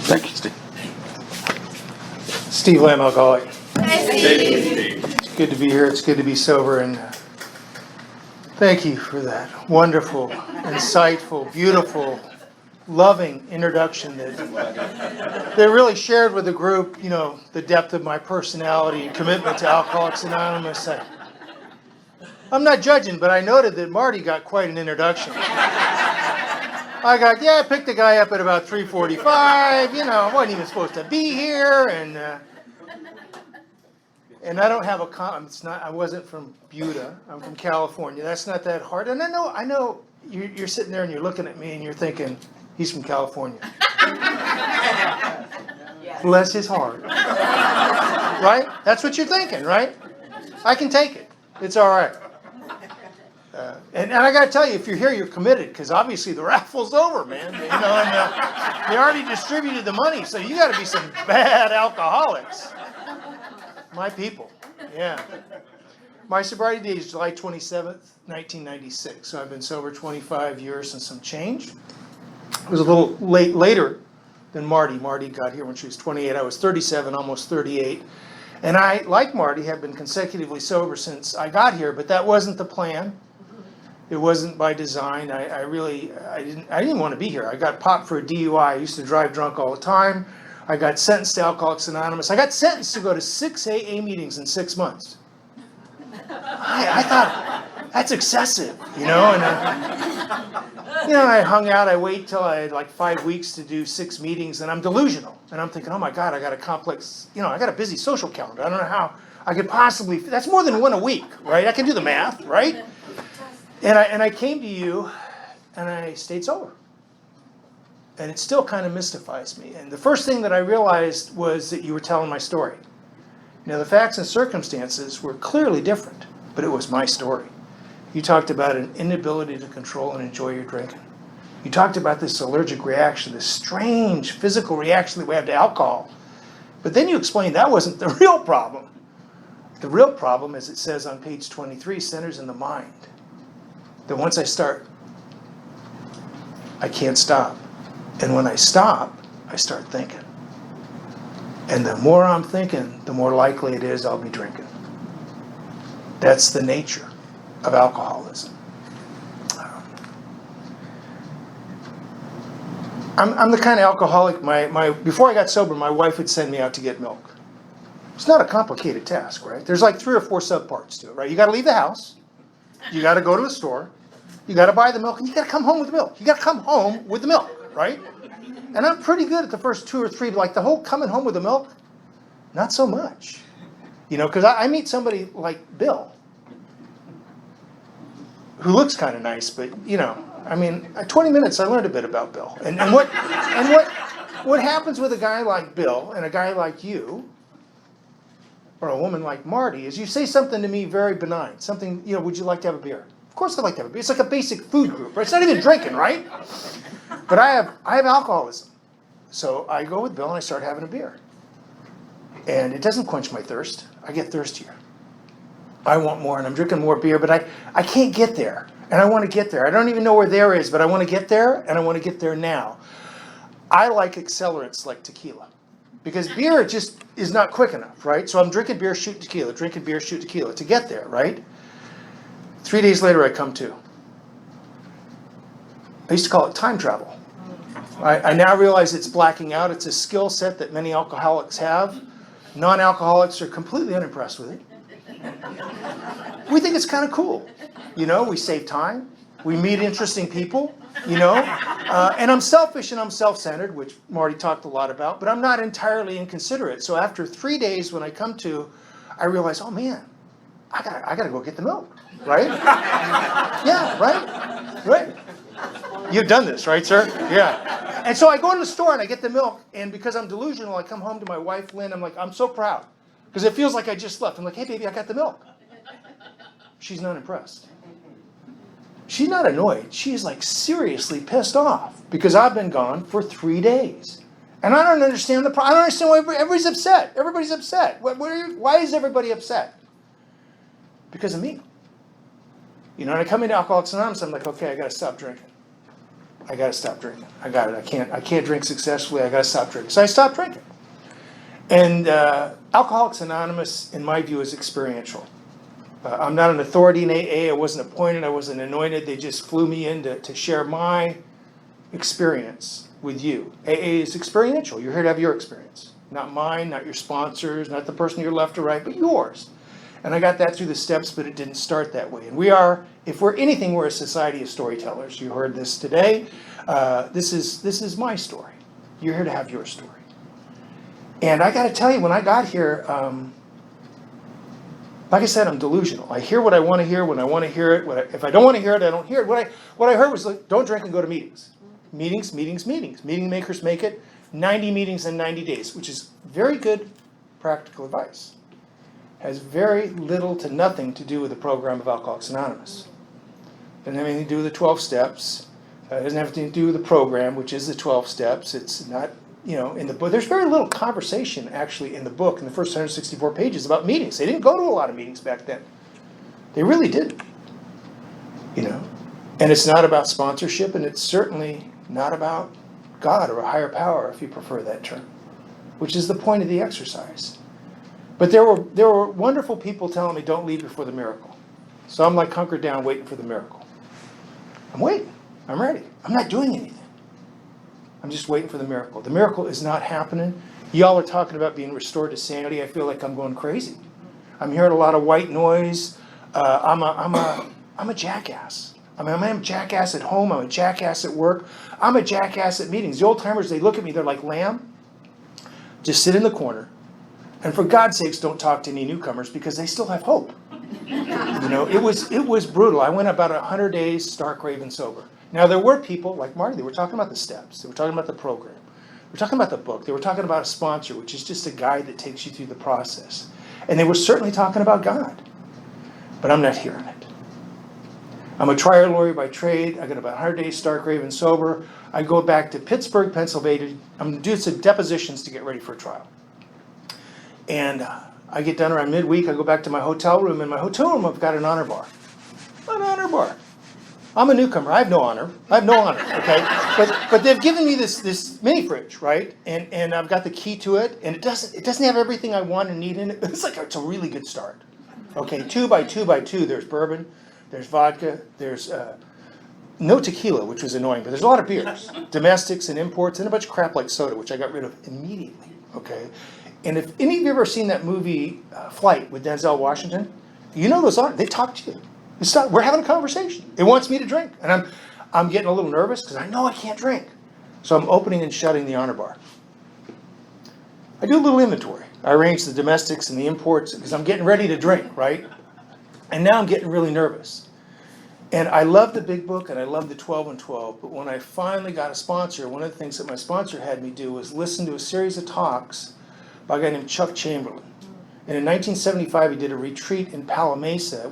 Thank you, Steve. Steve Lamb, alcoholic. Hi, Steve. It's good to be here. It's good to be sober, and thank you for that wonderful, insightful, beautiful, loving introduction that really shared with the group, the depth of my personality and commitment to Alcoholics Anonymous. I'm not judging, but I noted that Marty got quite an introduction. I picked the guy up at about 3:45, I wasn't even supposed to be here, and I don't have I wasn't from Buda, I'm from California. That's not that hard. And I know you're sitting there and you're looking at me and you're thinking, he's from California. Bless his heart. Right? That's what you're thinking, right? I can take it. It's all right. And I got to tell you, if you're here, you're committed, because obviously the raffle's over, man. And they already distributed the money, so you got to be some bad alcoholics. My people, yeah. My sobriety date is July 27th, 1996, so I've been sober 25 years and some change. It was a little later than Marty. Marty got here when she was 28. I was 37, almost 38. And I, like Marty, have been consecutively sober since I got here, but that wasn't the plan. It wasn't by design. I didn't want to be here. I got popped for a DUI. I used to drive drunk all the time. I got sentenced to Alcoholics Anonymous. I got sentenced to go to 6 AA meetings in 6 months. I thought, that's excessive, and I hung out. I wait till I had like 5 weeks to do 6 meetings, and I'm delusional. And I'm thinking, oh my God, I got a complex, I got a busy social calendar. I don't know how I could possibly, that's more than one a week, right? I can do the math, right? And I came to you, and I stayed sober. And it still kind of mystifies me. And the first thing that I realized was that you were telling my story. The facts and circumstances were clearly different, but it was my story. You talked about an inability to control and enjoy your drinking. You talked about this allergic reaction, this strange physical reaction that we have to alcohol. But then you explained that wasn't the real problem. The real problem, as it says on page 23, centers in the mind. That once I start, I can't stop. And when I stop, I start thinking. And the more I'm thinking, the more likely it is I'll be drinking. That's the nature of alcoholism. I'm the kind of alcoholic, before I got sober, my wife would send me out to get milk. It's not a complicated task, right? There's like 3 or 4 subparts to it, right? You got to leave the house. You got to go to the store. You got to buy the milk, and you got to come home with the milk. You got to come home with the milk, right? And I'm pretty good at the first 2 or 3, like the whole coming home with the milk, not so much. Because I meet somebody like Bill, who looks kind of nice, but 20 minutes I learned a bit about Bill. And what happens with a guy like Bill and a guy like you, or a woman like Marty, is you say something to me very benign. Something, would you like to have a beer? Of course I'd like to have a beer. It's like a basic food group, right? It's not even drinking, right? But I have alcoholism. So I go with Bill and I start having a beer. And it doesn't quench my thirst. I get thirstier. I want more, and I'm drinking more beer, but I can't get there. And I want to get there. I don't even know where there is, but I want to get there, and I want to get there now. I like accelerants like tequila. Because beer just is not quick enough, right? So I'm drinking beer, shoot tequila, drinking beer, shoot tequila to get there, right? 3 days later, I come to. I used to call it time travel. I now realize it's blacking out. It's a skill set that many alcoholics have. Non-alcoholics are completely unimpressed with it. We think it's kind of cool. We save time. We meet interesting people, And I'm selfish and I'm self-centered, which Marty talked a lot about, but I'm not entirely inconsiderate. So after 3 days when I come to, I realize, oh man, I gotta go get the milk, right? Yeah, right? You've done this, right, sir? Yeah. And so I go in the store and I get the milk, and because I'm delusional, I come home to my wife, Lynn. I'm like, I'm so proud, because it feels like I just left. I'm like, hey, baby, I got the milk. She's not impressed. She's not annoyed. She's like seriously pissed off because I've been gone for 3 days. And I don't understand the problem. I don't understand why everybody's upset. Everybody's upset. Why is everybody upset? Because of me. And I come into Alcoholics Anonymous, I'm like, okay, I got to stop drinking. I gotta stop drinking. I got it. I can't drink successfully. I gotta stop drinking. So I stopped drinking. And Alcoholics Anonymous, in my view, is experiential. I'm not an authority in AA. I wasn't appointed. I wasn't anointed. They just flew me in to share my experience with you. AA is experiential. You're here to have your experience. Not mine, not your sponsors, not the person to your left or right, but yours. And I got that through the steps, but it didn't start that way. And we are, if we're anything, we're a society of storytellers. You heard this today. This is my story. You're here to have your story. And I got to tell you, when I got here, like I said, I'm delusional. I hear what I want to hear when I want to hear it. If I don't want to hear it, I don't hear it. What I heard was, like, don't drink and go to meetings. Meetings, meetings, meetings. Meeting makers make it. 90 meetings in 90 days, which is very good practical advice. Has very little to nothing to do with the program of Alcoholics Anonymous. Doesn't have anything to do with the 12 steps. Doesn't have anything to do with the program, which is the 12 steps. It's not, in the book. There's very little conversation actually in the book, in the first 164 pages, about meetings. They didn't go to a lot of meetings back then. They really didn't. And it's not about sponsorship, and it's certainly not about God or a higher power, if you prefer that term, which is the point of the exercise. But there were wonderful people telling me, don't leave before the miracle. So I'm like hunkered down waiting for the miracle. I'm waiting. I'm ready. I'm not doing anything. I'm just waiting for the miracle. The miracle is not happening. Y'all are talking about being restored to sanity. I feel like I'm going crazy. I'm hearing a lot of white noise. I'm a jackass. I'm a jackass at home. I'm a jackass at work. I'm a jackass at meetings. The old timers, they look at me, they're like, Lamb, just sit in the corner. And for God's sakes, don't talk to any newcomers because they still have hope. It was brutal. I went about 100 days stark, raving, sober. Now, there were people like Marty, they were talking about the steps. They were talking about the program. They were talking about the book. They were talking about a sponsor, which is just a guide that takes you through the process. And they were certainly talking about God. But I'm not hearing it. I'm a trial lawyer by trade. I got about 100 days stark, raving, sober. I go back to Pittsburgh, Pennsylvania. I'm going to do some depositions to get ready for a trial. And I get done around midweek. I go back to my hotel room. In my hotel room, I've got an honor bar. An honor bar. I'm a newcomer. I have no honor. Okay? But they've given me this mini fridge, right? And I've got the key to it. And it doesn't have everything I want and need in it. It's a really good start. Okay, 2 by 2 by 2. There's bourbon. There's vodka. There's no tequila, which was annoying. But there's a lot of beers. Domestics and imports and a bunch of crap like soda, which I got rid of immediately. Okay? And if any of you ever seen that movie Flight with Denzel Washington, those are, they talk to you. We're having a conversation. It wants me to drink. And I'm getting a little nervous because I know I can't drink. So I'm opening and shutting the honor bar. I do a little inventory. I arrange the domestics and the imports because I'm getting ready to drink, right? And now I'm getting really nervous. And I love the big book and I love the 12 and 12. But when I finally got a sponsor, one of the things that my sponsor had me do was listen to a series of talks by a guy named Chuck Chamberlain. And in 1975, he did a retreat in Palo Mesa,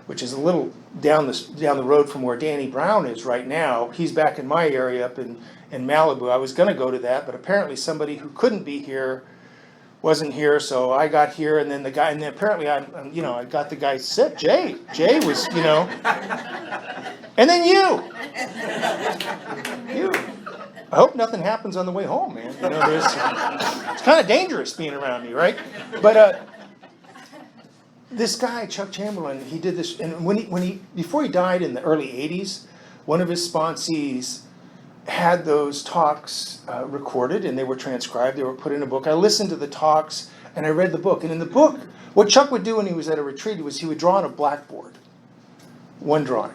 which is a little down the road from where Danny Brown is right now. He's back in my area up in Malibu. I was going to go to that, but apparently somebody who couldn't be here wasn't here, so I got here, and then apparently I got the guy sick. Jay was, and then you. I hope nothing happens on the way home, man. It's kind of dangerous being around me, right? But this guy, Chuck Chamberlain, he did this, and before he died in the early 80s, one of his sponsees had those talks recorded, and they were transcribed. They were put in a book. I listened to the talks, and I read the book. And in the book, what Chuck would do when he was at a retreat was he would draw on a blackboard, one drawing,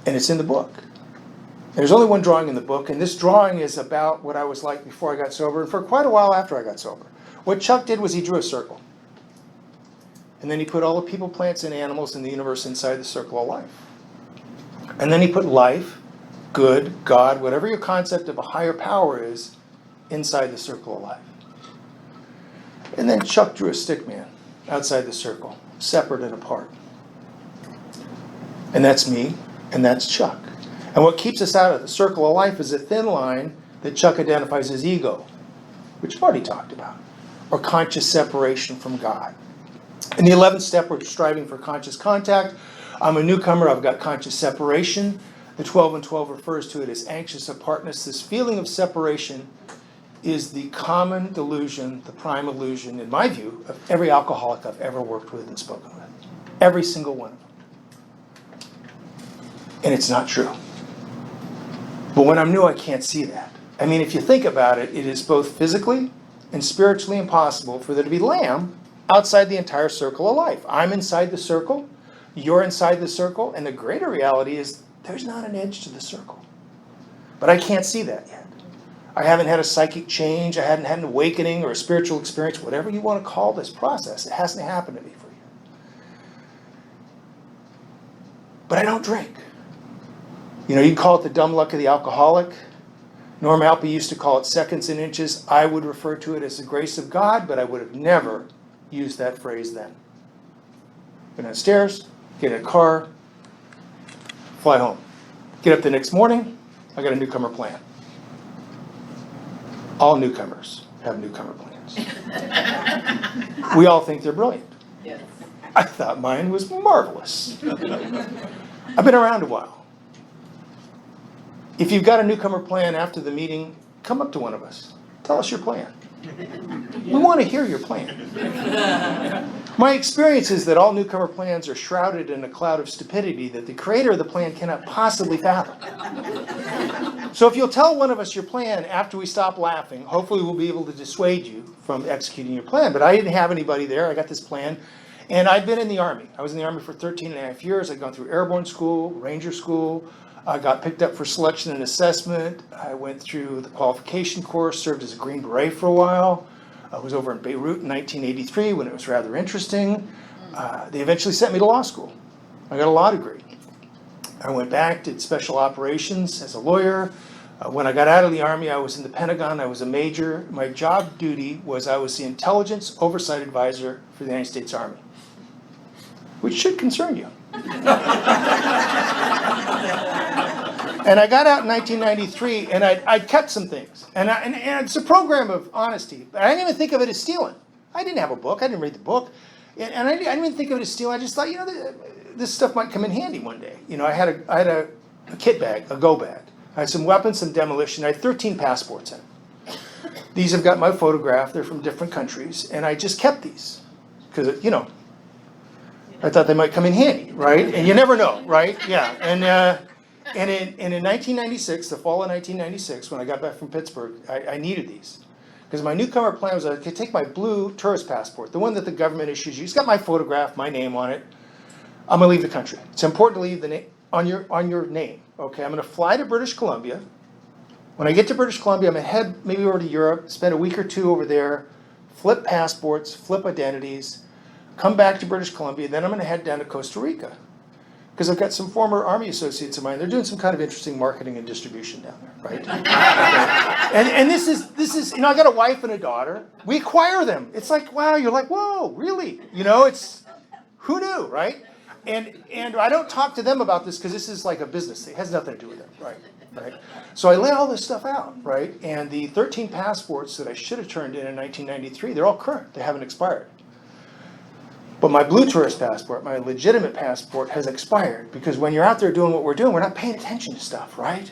and it's in the book. There's only one drawing in the book, and this drawing is about what I was like before I got sober, and for quite a while after I got sober. What Chuck did was he drew a circle. And then he put all the people, plants, and animals in the universe inside the circle of life. And then he put life, good, God, whatever your concept of a higher power is, inside the circle of life. And then Chuck drew a stick man outside the circle, separate and apart. And that's me, and that's Chuck. And what keeps us out of the circle of life is a thin line that Chuck identifies as ego, which Marty talked about, or conscious separation from God. In the 11th step, we're striving for conscious contact. I'm a newcomer. I've got conscious separation. The 12 and 12 refers to it as anxious apartness. This feeling of separation is the common delusion, the prime illusion, in my view, of every alcoholic I've ever worked with and spoken with. Every single one of them. And it's not true. But when I'm new, I can't see that. I mean, if you think about it, it is both physically and spiritually impossible for there to be lamb outside the entire circle of life. I'm inside the circle, you're inside the circle, and the greater reality is there's not an edge to the circle. But I can't see that yet. I haven't had a psychic change, I hadn't had an awakening or a spiritual experience, whatever you want to call this process. It hasn't happened to me for you. But I don't drink. You know, you call it the dumb luck of the alcoholic. Norm Alpe used to call it seconds and inches. I would refer to it as the grace of God, but I would have never used that phrase then. Go downstairs, get in a car, fly home. Get up the next morning, I got a newcomer plan. All newcomers have newcomer plans. We all think they're brilliant. Yes. I thought mine was marvelous. I've been around a while. If you've got a newcomer plan after the meeting, come up to one of us. Tell us your plan. We want to hear your plan. My experience is that all newcomer plans are shrouded in a cloud of stupidity that the creator of the plan cannot possibly fathom. So if you'll tell one of us your plan after we stop laughing, hopefully we'll be able to dissuade you from executing your plan. But I didn't have anybody there. I got this plan. And I'd been in the Army. I was in the Army for 13 and a half years. I'd gone through airborne school, Ranger school. I got picked up for selection and assessment. I went through the qualification course, served as a Green Beret for a while. I was over in Beirut in 1983 when it was rather interesting. They eventually sent me to law school. I got a law degree. I went back, did special operations as a lawyer. When I got out of the Army, I was in the Pentagon. I was a major. My job duty was I was the intelligence oversight advisor for the United States Army, which should concern you. And I got out in 1993, and I'd cut some things. And it's a program of honesty. But I didn't even think of it as stealing. I didn't have a book. I didn't read the book. And I didn't even think of it as stealing. I just thought, this stuff might come in handy one day. I had a kit bag, a go bag. I had some weapons, some demolition. I had 13 passports in it. These have got my photograph. They're from different countries. And I just kept these. Because, I thought they might come in handy, right? And you never know, right? Yeah. And in 1996, the fall of 1996, when I got back from Pittsburgh, I needed these. Because my newcomer plan was I could take my blue tourist passport, the one that the government issues you. It's got my photograph, my name on it. I'm going to leave the country. It's important to leave the name on your name. Okay, I'm going to fly to British Columbia. When I get to British Columbia, I'm going to head maybe over to Europe, spend a week or two over there, flip passports, flip identities, come back to British Columbia, then I'm going to head down to Costa Rica. Because I've got some former Army associates of mine. They're doing some kind of interesting marketing and distribution down there, right? and this is I got a wife and a daughter. We acquire them. It's like, wow, you're like, whoa, really? It's, who knew, right? And I don't talk to them about this because this is like a business thing. It has nothing to do with them, right? So I lay all this stuff out, right? And the 13 passports that I should have turned in 1993, they're all current. They haven't expired. But my blue tourist passport, my legitimate passport, has expired because when you're out there doing what we're doing, we're not paying attention to stuff, right?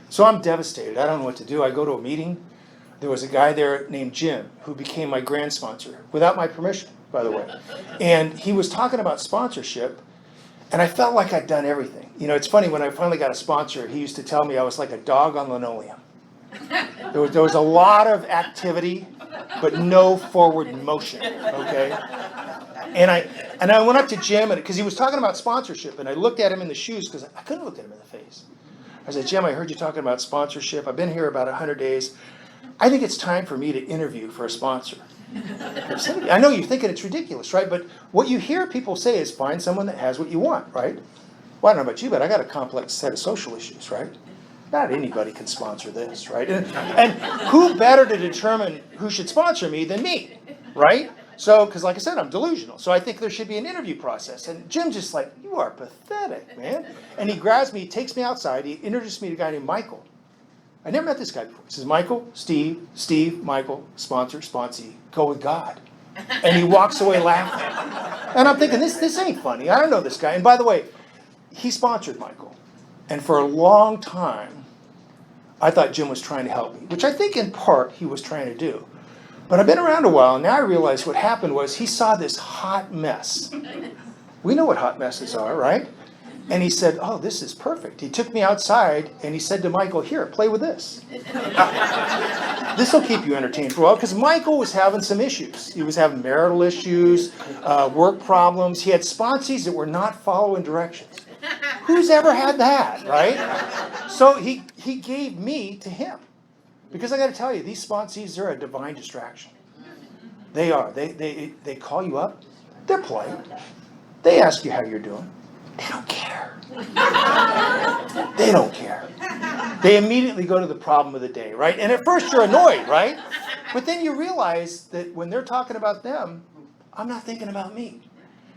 So I'm devastated. I don't know what to do. I go to a meeting. There was a guy there named Jim who became my grand sponsor, without my permission, by the way. And he was talking about sponsorship, and I felt like I'd done everything. It's funny, when I finally got a sponsor, he used to tell me I was like a dog on linoleum. There was a lot of activity, but no forward motion, okay? And I went up to Jim, because he was talking about sponsorship, and I looked at him in the shoes, because I couldn't look at him in the face. I said, Jim, I heard you talking about sponsorship. I've been here about 100 days. I think it's time for me to interview for a sponsor. I know you're thinking it's ridiculous, right? But what you hear people say is find someone that has what you want, right? Well, I don't know about you, but I got a complex set of social issues, right? Not anybody can sponsor this, right? And who better to determine who should sponsor me than me, right? So, because like I said, I'm delusional. So I think there should be an interview process. And Jim's just like, you are pathetic, man. And he grabs me, he takes me outside, he introduced me to a guy named Michael. I never met this guy before. He says, Michael, Steve, Michael, sponsor, sponsee, go with God. And he walks away laughing. And I'm thinking, this ain't funny. I don't know this guy. And by the way, he sponsored Michael. And for a long time, I thought Jim was trying to help me, which I think in part he was trying to do. But I've been around a while, and now I realize what happened was he saw this hot mess. We know what hot messes are, right? And he said, oh, this is perfect. He took me outside, and he said to Michael, here, play with this. This will keep you entertained for a while, because Michael was having some issues. He was having marital issues, work problems. He had sponsees that were not following directions. Who's ever had that, right? So he gave me to him. Because I got to tell you, these sponsees are a divine distraction. They are. They call you up. They're polite. They ask you how you're doing. They don't care. They don't care. They immediately go to the problem of the day, right? And at first you're annoyed, right? But then you realize that when they're talking about them, I'm not thinking about me.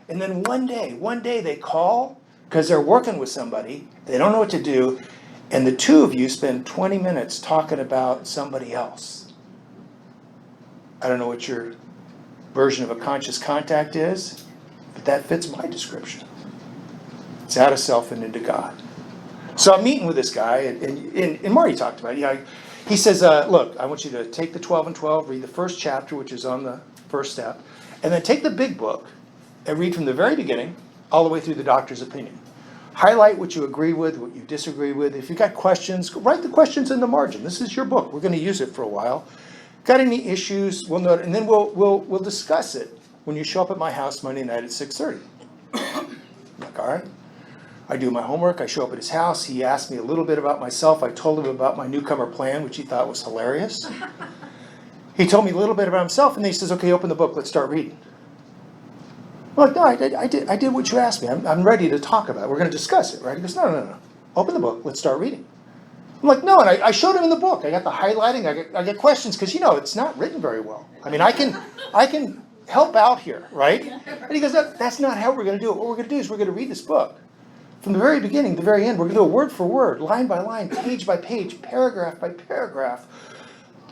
And then one day they call because they're working with somebody. They don't know what to do. And the two of you spend 20 minutes talking about somebody else. I don't know what your version of a conscious contact is, but that fits my description. It's out of self and into God. So I'm meeting with this guy, and Marty talked about it. He says, look, I want you to take the 12 and 12, read the first chapter, which is on the first step, and then take the big book and read from the very beginning all the way through the doctor's opinion. Highlight what you agree with, what you disagree with. If you've got questions, write the questions in the margin. This is your book. We're going to use it for a while. Got any issues, we'll note, and then we'll discuss it when you show up at my house Monday night at 6:30. I'm like, all right. I do my homework. I show up at his house. He asked me a little bit about myself. I told him about my newcomer plan, which he thought was hilarious. He told me a little bit about himself, and then he says, okay, open the book. Let's start reading. I'm like, no, I did what you asked me. I'm ready to talk about it. We're going to discuss it, right? He goes, no. Open the book. Let's start reading. I'm like, no, and I showed him in the book. I got the highlighting. I get questions because, it's not written very well. I mean, I can help out here, right? And he goes, that's not how we're going to do it. What we're going to do is we're going to read this book. From the very beginning to the very end, we're going to do it word for word, line by line, page by page, paragraph by paragraph,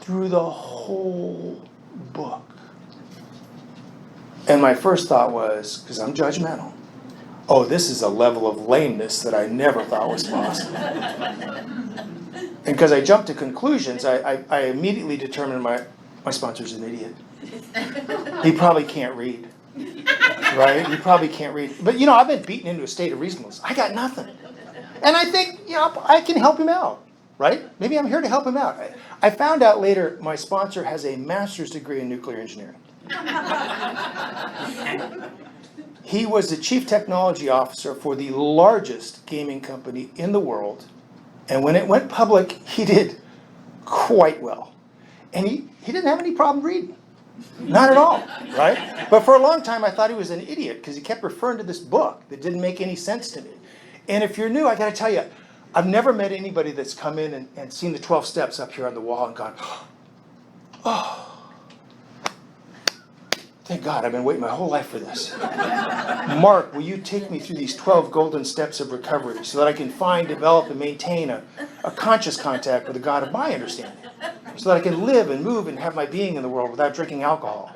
through the whole book. And my first thought was, because I'm judgmental, oh, this is a level of lameness that I never thought was possible. And because I jumped to conclusions, I immediately determined my sponsor's an idiot. He probably can't read. Right? He probably can't read. But, I've been beaten into a state of reasonableness. I got nothing. And I think, I can help him out. Right? Maybe I'm here to help him out. I found out later my sponsor has a master's degree in nuclear engineering. He was the chief technology officer for the largest gaming company in the world. And when it went public, he did quite well. And he didn't have any problem reading. Not at all, right? But for a long time, I thought he was an idiot because he kept referring to this book that didn't make any sense to me. And if you're new, I got to tell you, I've never met anybody that's come in and seen the 12 steps up here on the wall and gone, oh, thank God, I've been waiting my whole life for this. Mark, will you take me through these 12 golden steps of recovery so that I can find, develop, and maintain a conscious contact with the God of my understanding? So that I can live and move and have my being in the world without drinking alcohol.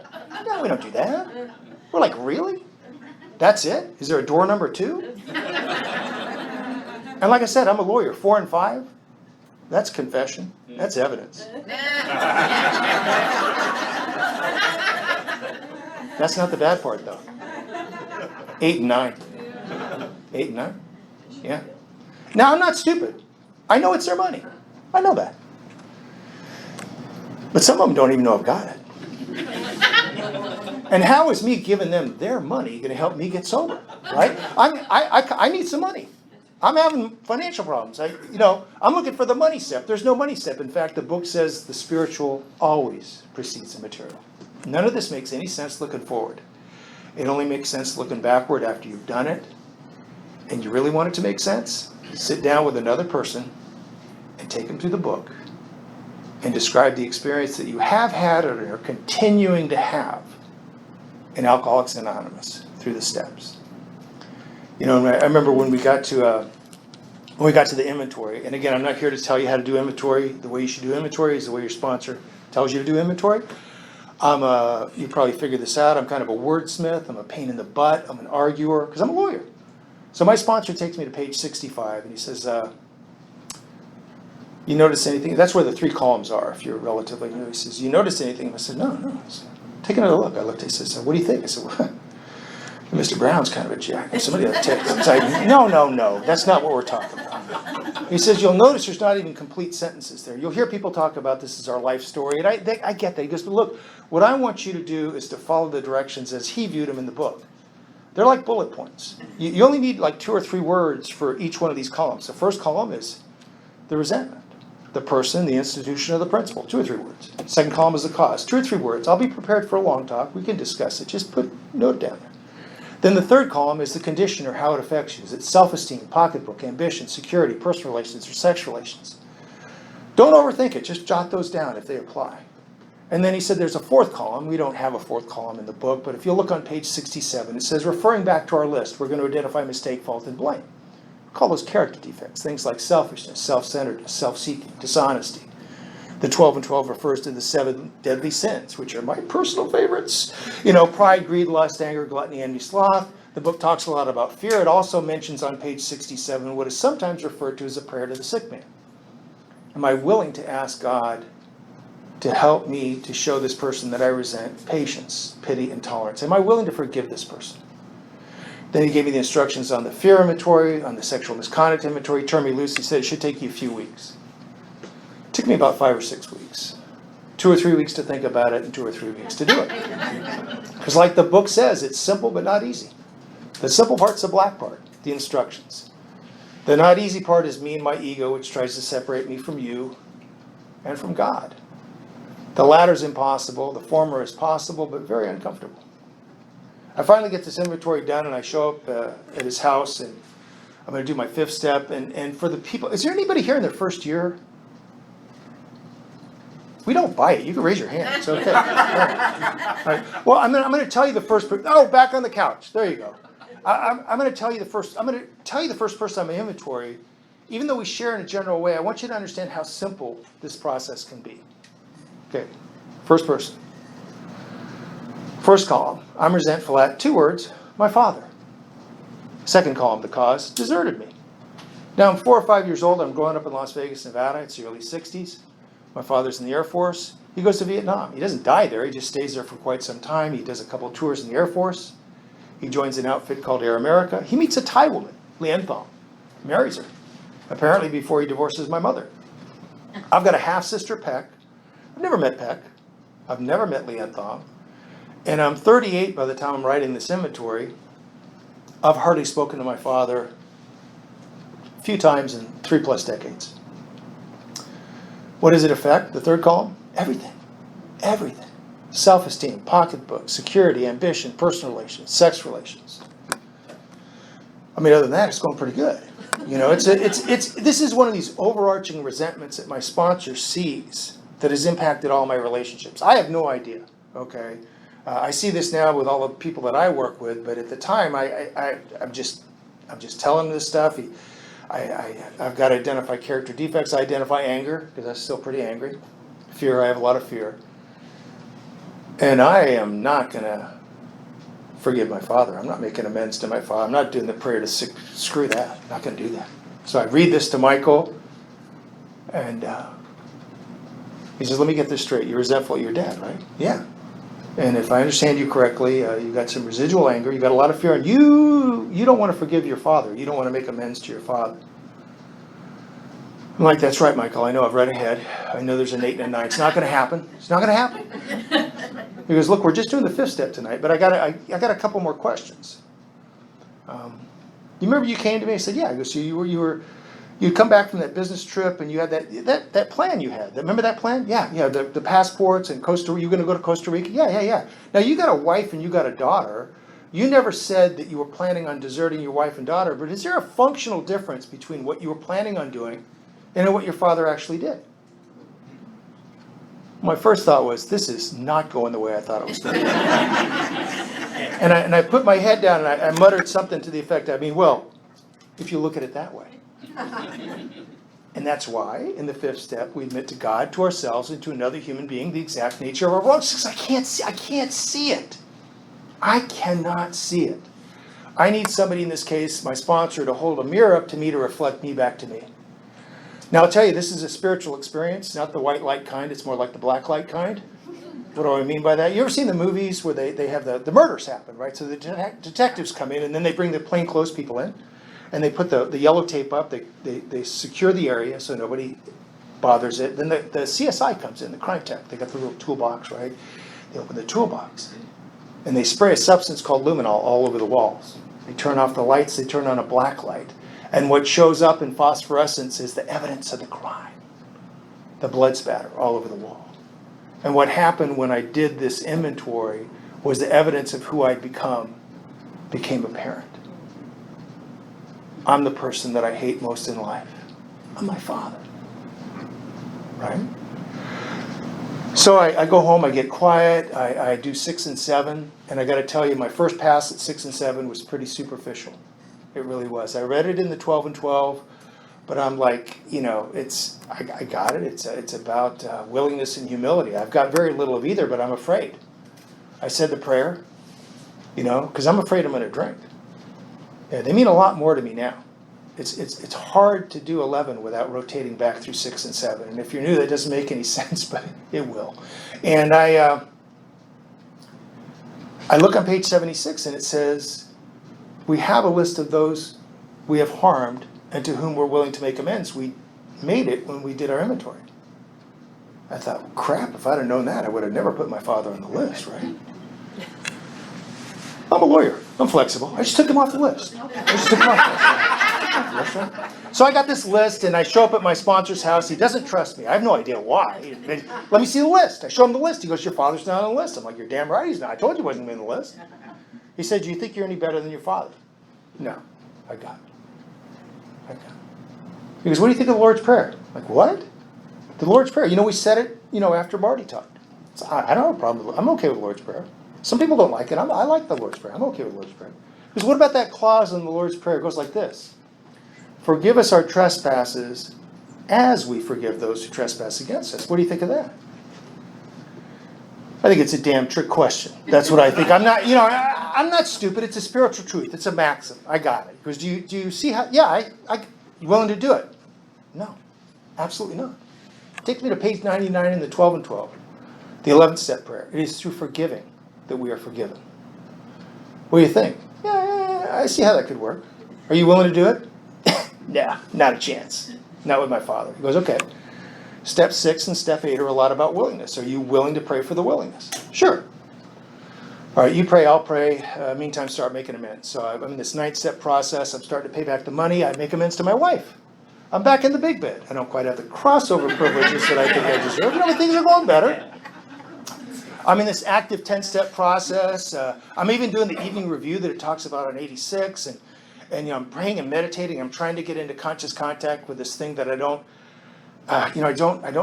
No, we don't do that. We're like, really? That's it? Is there a door number 2? And like I said, I'm a lawyer. 4 and 5, that's confession. That's evidence. That's not the bad part, though. 8 and 9. 8 and 9? Yeah. Now, I'm not stupid. I know it's their money. I know that. But some of them don't even know I've got it. And how is me giving them their money going to help me get sober? Right? I need some money. I'm having financial problems. I'm looking for the money step. There's no money step. In fact, the book says the spiritual always precedes the material. None of this makes any sense looking forward. It only makes sense looking backward after you've done it. And you really want it to make sense? Sit down with another person and take them through the book and describe the experience that you have had or are continuing to have in Alcoholics Anonymous through the steps. I remember when we got to the inventory, and again, I'm not here to tell you how to do inventory. The way you should do inventory is the way your sponsor tells you to do inventory. You probably figured this out. I'm kind of a wordsmith. I'm a pain in the butt. I'm an arguer because I'm a lawyer. So my sponsor takes me to page 65, and he says, you notice anything? That's where the 3 columns are, if you're relatively new. He says, you notice anything? I said, no. I said, take another look. I looked, he says, what do you think? I said, well, Mr. Brown's kind of a jack. Somebody ought to take this. No, that's not what we're talking about. He says, you'll notice there's not even complete sentences there. You'll hear people talk about this as our life story, and I get that. He goes, but look, what I want you to do is to follow the directions as he viewed them in the book. They're like bullet points. You only need like 2 or 3 words for each one of these columns. The first column is the resentment, the person, the institution, or the principle. 2 or 3 words. Second column is the cause. 2 or 3 words. I'll be prepared for a long talk. We can discuss it. Just put a note down there. Then the third column is the condition or how it affects you. Is it self-esteem, pocketbook, ambition, security, personal relations, or sex relations? Don't overthink it. Just jot those down if they apply. And then he said there's a 4th column. We don't have a 4th column in the book, but if you look on page 67, it says, referring back to our list, we're going to identify mistake, fault, and blame. We call those character defects, things like selfishness, self-centeredness, self-seeking, dishonesty. The 12 and 12 refers to the 7 deadly sins, which are my personal favorites. Pride, greed, lust, anger, gluttony, envy, sloth. The book talks a lot about fear. It also mentions on page 67 what is sometimes referred to as a prayer to the sick man. Am I willing to ask God to help me to show this person that I resent patience, pity, and tolerance? Am I willing to forgive this person? Then he gave me the instructions on the fear inventory, on the sexual misconduct inventory. He turned me loose. He said it should take you a few weeks. It took me about 5 or 6 weeks. 2 or 3 weeks to think about it and 2 or 3 weeks to do it. Because like the book says, it's simple but not easy. The simple part's the black part, the instructions. The not easy part is me and my ego, which tries to separate me from you and from God. The latter's impossible. The former is possible, but very uncomfortable. I finally get this inventory done, and I show up at his house, and I'm going to do my 5th step. And for the people, is there anybody here in their first year? We don't buy it. You can raise your hand. It's okay. All right. Well, I'm going to tell you the first. Back on the couch. There you go. I'm going to tell you the first. I'm going to tell you the first person on my inventory. Even though we share in a general way, I want you to understand how simple this process can be. Okay. First person. First column. I'm resentful at 2 words. My father. Second column. The cause. Deserted me. Now I'm 4 or 5 years old. I'm growing up in Las Vegas, Nevada. It's the early 60s. My father's in the Air Force. He goes to Vietnam. He doesn't die there. He just stays there for quite some time. He does a couple of tours in the Air Force. He joins an outfit called Air America. He meets a Thai woman, Lien Thong. Marries her. Apparently before he divorces my mother. I've got a half-sister, Peck. I've never met Peck. I've never met Lien Thong. And I'm 38 by the time I'm writing this inventory. I've hardly spoken to my father a few times in 3+ decades. What does it affect? The third column? Everything. Everything. Self-esteem, pocketbook, security, ambition, personal relations, sex relations. I mean, other than that, it's going pretty good. This is one of these overarching resentments that my sponsor sees that has impacted all my relationships. I have no idea, okay? I see this now with all the people that I work with, but at the time, I'm just telling him this stuff. I've got to identify character defects. I identify anger, because I'm still pretty angry. Fear, I have a lot of fear. And I am not going to forgive my father. I'm not making amends to my father. I'm not doing the prayer to screw that. I'm not going to do that. So I read this to Michael, and he says, let me get this straight. You're resentful at your dad, right? Yeah. And if I understand you correctly, you've got some residual anger, you've got a lot of fear, and you don't want to forgive your father. You don't want to make amends to your father. I'm like, that's right, Michael. I know I've read ahead. I know there's an 8 and a 9. It's not going to happen. It's not going to happen. He goes, look, we're just doing the 5th step tonight, but I got a couple more questions. You remember you came to me and said, yeah. I go, so you'd come back from that business trip and you had that plan you had. Remember that plan? Yeah, the passports and Costa Rica. You're going to go to Costa Rica? Yeah. Now, you got a wife and you got a daughter. You never said that you were planning on deserting your wife and daughter, but is there a functional difference between what you were planning on doing and what your father actually did? My first thought was, this is not going the way I thought it was going to go. And I put my head down and I muttered something to the effect, well, if you look at it that way. And that's why, in the 5th step, we admit to God, to ourselves, and to another human being the exact nature of our wrongs. Because I can't see it. I cannot see it. I need somebody, in this case, my sponsor, to hold a mirror up to me to reflect me back to me. Now I'll tell you, this is a spiritual experience, not the white light kind, it's more like the black light kind. What do I mean by that? You ever seen the movies where they have the murders happen, right? So the detectives come in and then they bring the plainclothes people in and they put the yellow tape up, they secure the area so nobody bothers it. Then the CSI comes in, the crime tech, they got the little toolbox, right? They open the toolbox and they spray a substance called luminol all over the walls. They turn off the lights, they turn on a black light. And what shows up in phosphorescence is the evidence of the crime. The blood spatter all over the wall. And what happened when I did this inventory was the evidence of who I'd became apparent. I'm the person that I hate most in life. I'm my father. Right? So I go home, I get quiet, I do 6 and 7, and I got to tell you, my first pass at 6 and 7 was pretty superficial. It really was. I read it in the 12 and 12, but I'm like, I got it. It's about willingness and humility. I've got very little of either, but I'm afraid. I said the prayer, because I'm afraid I'm going to drink. Yeah, they mean a lot more to me now. It's hard to do 11 without rotating back through 6 and 7. And if you're new, that doesn't make any sense, but it will. And I look on page 76 and it says, we have a list of those we have harmed and to whom we're willing to make amends. We made it when we did our inventory. I thought, well, crap, if I'd have known that, I would have never put my father on the list, right? I'm a lawyer. I'm flexible. I just took him off the list. So I got this list, and I show up at my sponsor's house. He doesn't trust me. I have no idea why. Let me see the list. I show him the list. He goes, your father's not on the list. I'm like, you're damn right he's not. I told you he wasn't on the list. He said, do you think you're any better than your father? No. I got it. He goes, what do you think of the Lord's Prayer? I'm like, what? The Lord's Prayer. We said it, after Marty talked. So I don't have a problem with it. I'm okay with the Lord's Prayer. Some people don't like it. I like the Lord's Prayer. I'm okay with the Lord's Prayer. Because what about that clause in the Lord's Prayer? It goes like this. Forgive us our trespasses as we forgive those who trespass against us. What do you think of that? I think it's a damn trick question. That's what I think. I'm not, I'm not stupid. It's a spiritual truth. It's a maxim. I got it. Because do you see how? Yeah, you willing to do it? No, absolutely not. Take me to page 99 in the 12 and 12, the 11th step prayer. It is through forgiving that we are forgiven. What do you think? Yeah, I see how that could work. Are you willing to do it? Nah, not a chance. Not with my father. He goes, okay. Step 6 and step 8 are a lot about willingness. Are you willing to pray for the willingness? Sure. All right, you pray, I'll pray. Meantime, start making amends. So I'm in this 9th step process. I'm starting to pay back the money. I make amends to my wife. I'm back in the big bed. I don't quite have the crossover privileges that I think I deserve. Things are going better. I'm in this active 10-step process. I'm even doing the evening review that it talks about on 86. And I'm praying and meditating. I'm trying to get into conscious contact with this thing that I don't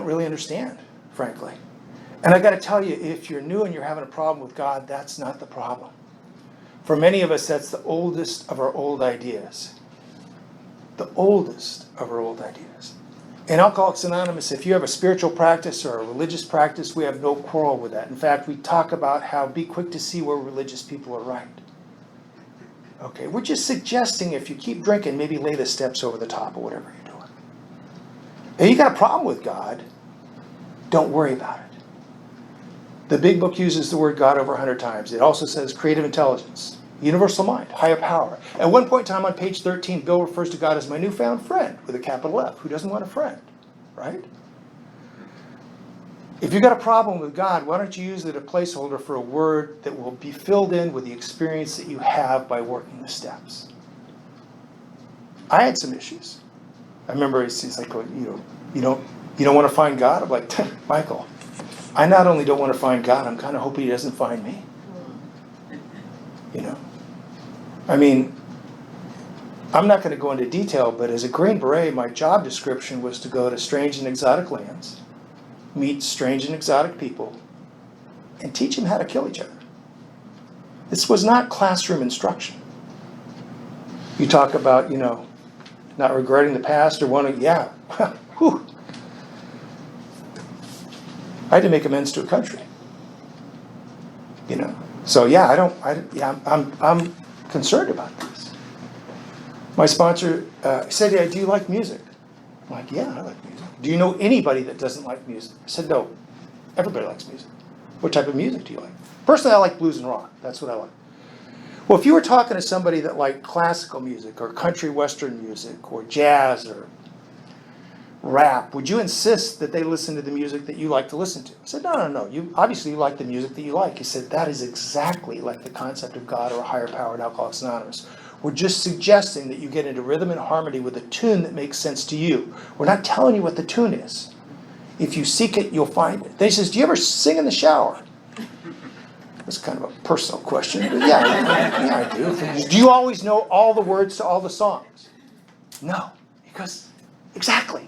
really understand, frankly. And I got to tell you, if you're new and you're having a problem with God, that's not the problem. For many of us, that's the oldest of our old ideas. The oldest of our old ideas. In Alcoholics Anonymous, if you have a spiritual practice or a religious practice, we have no quarrel with that. In fact, we talk about how be quick to see where religious people are right. Okay, we're just suggesting if you keep drinking, maybe lay the steps over the top or whatever you're doing. If you got a problem with God, don't worry about it. The big book uses the word God over 100 times. It also says creative intelligence, universal mind, higher power. At one point in time on page 13, Bill refers to God as my newfound friend with a capital F. Who doesn't want a friend, right? If you've got a problem with God, why don't you use it as a placeholder for a word that will be filled in with the experience that you have by working the steps. I had some issues. I remember he's like, you don't want to find God? I'm like, Michael, I not only don't want to find God, I'm kind of hoping he doesn't find me. I mean, I'm not going to go into detail, but as a Green Beret, my job description was to go to strange and exotic lands, meet strange and exotic people, and teach them how to kill each other. This was not classroom instruction. You talk about, not regretting the past or wanting, whew. I had to make amends to a country. So I'm concerned about this. My sponsor said, yeah, do you like music? I'm like, yeah, I like music. Do you know anybody that doesn't like music? I said, no, everybody likes music. What type of music do you like? Personally, I like blues and rock. That's what I like. Well, if you were talking to somebody that liked classical music or country western music or jazz or rap, would you insist that they listen to the music that you like to listen to? I said, no. You obviously like the music that you like. He said, that is exactly like the concept of God or a higher power in Alcoholics Anonymous. We're just suggesting that you get into rhythm and harmony with a tune that makes sense to you. We're not telling you what the tune is. If you seek it, you'll find it. Then he says, do you ever sing in the shower? That's kind of a personal question, but yeah, I do. Do you always know all the words to all the songs? No, because exactly.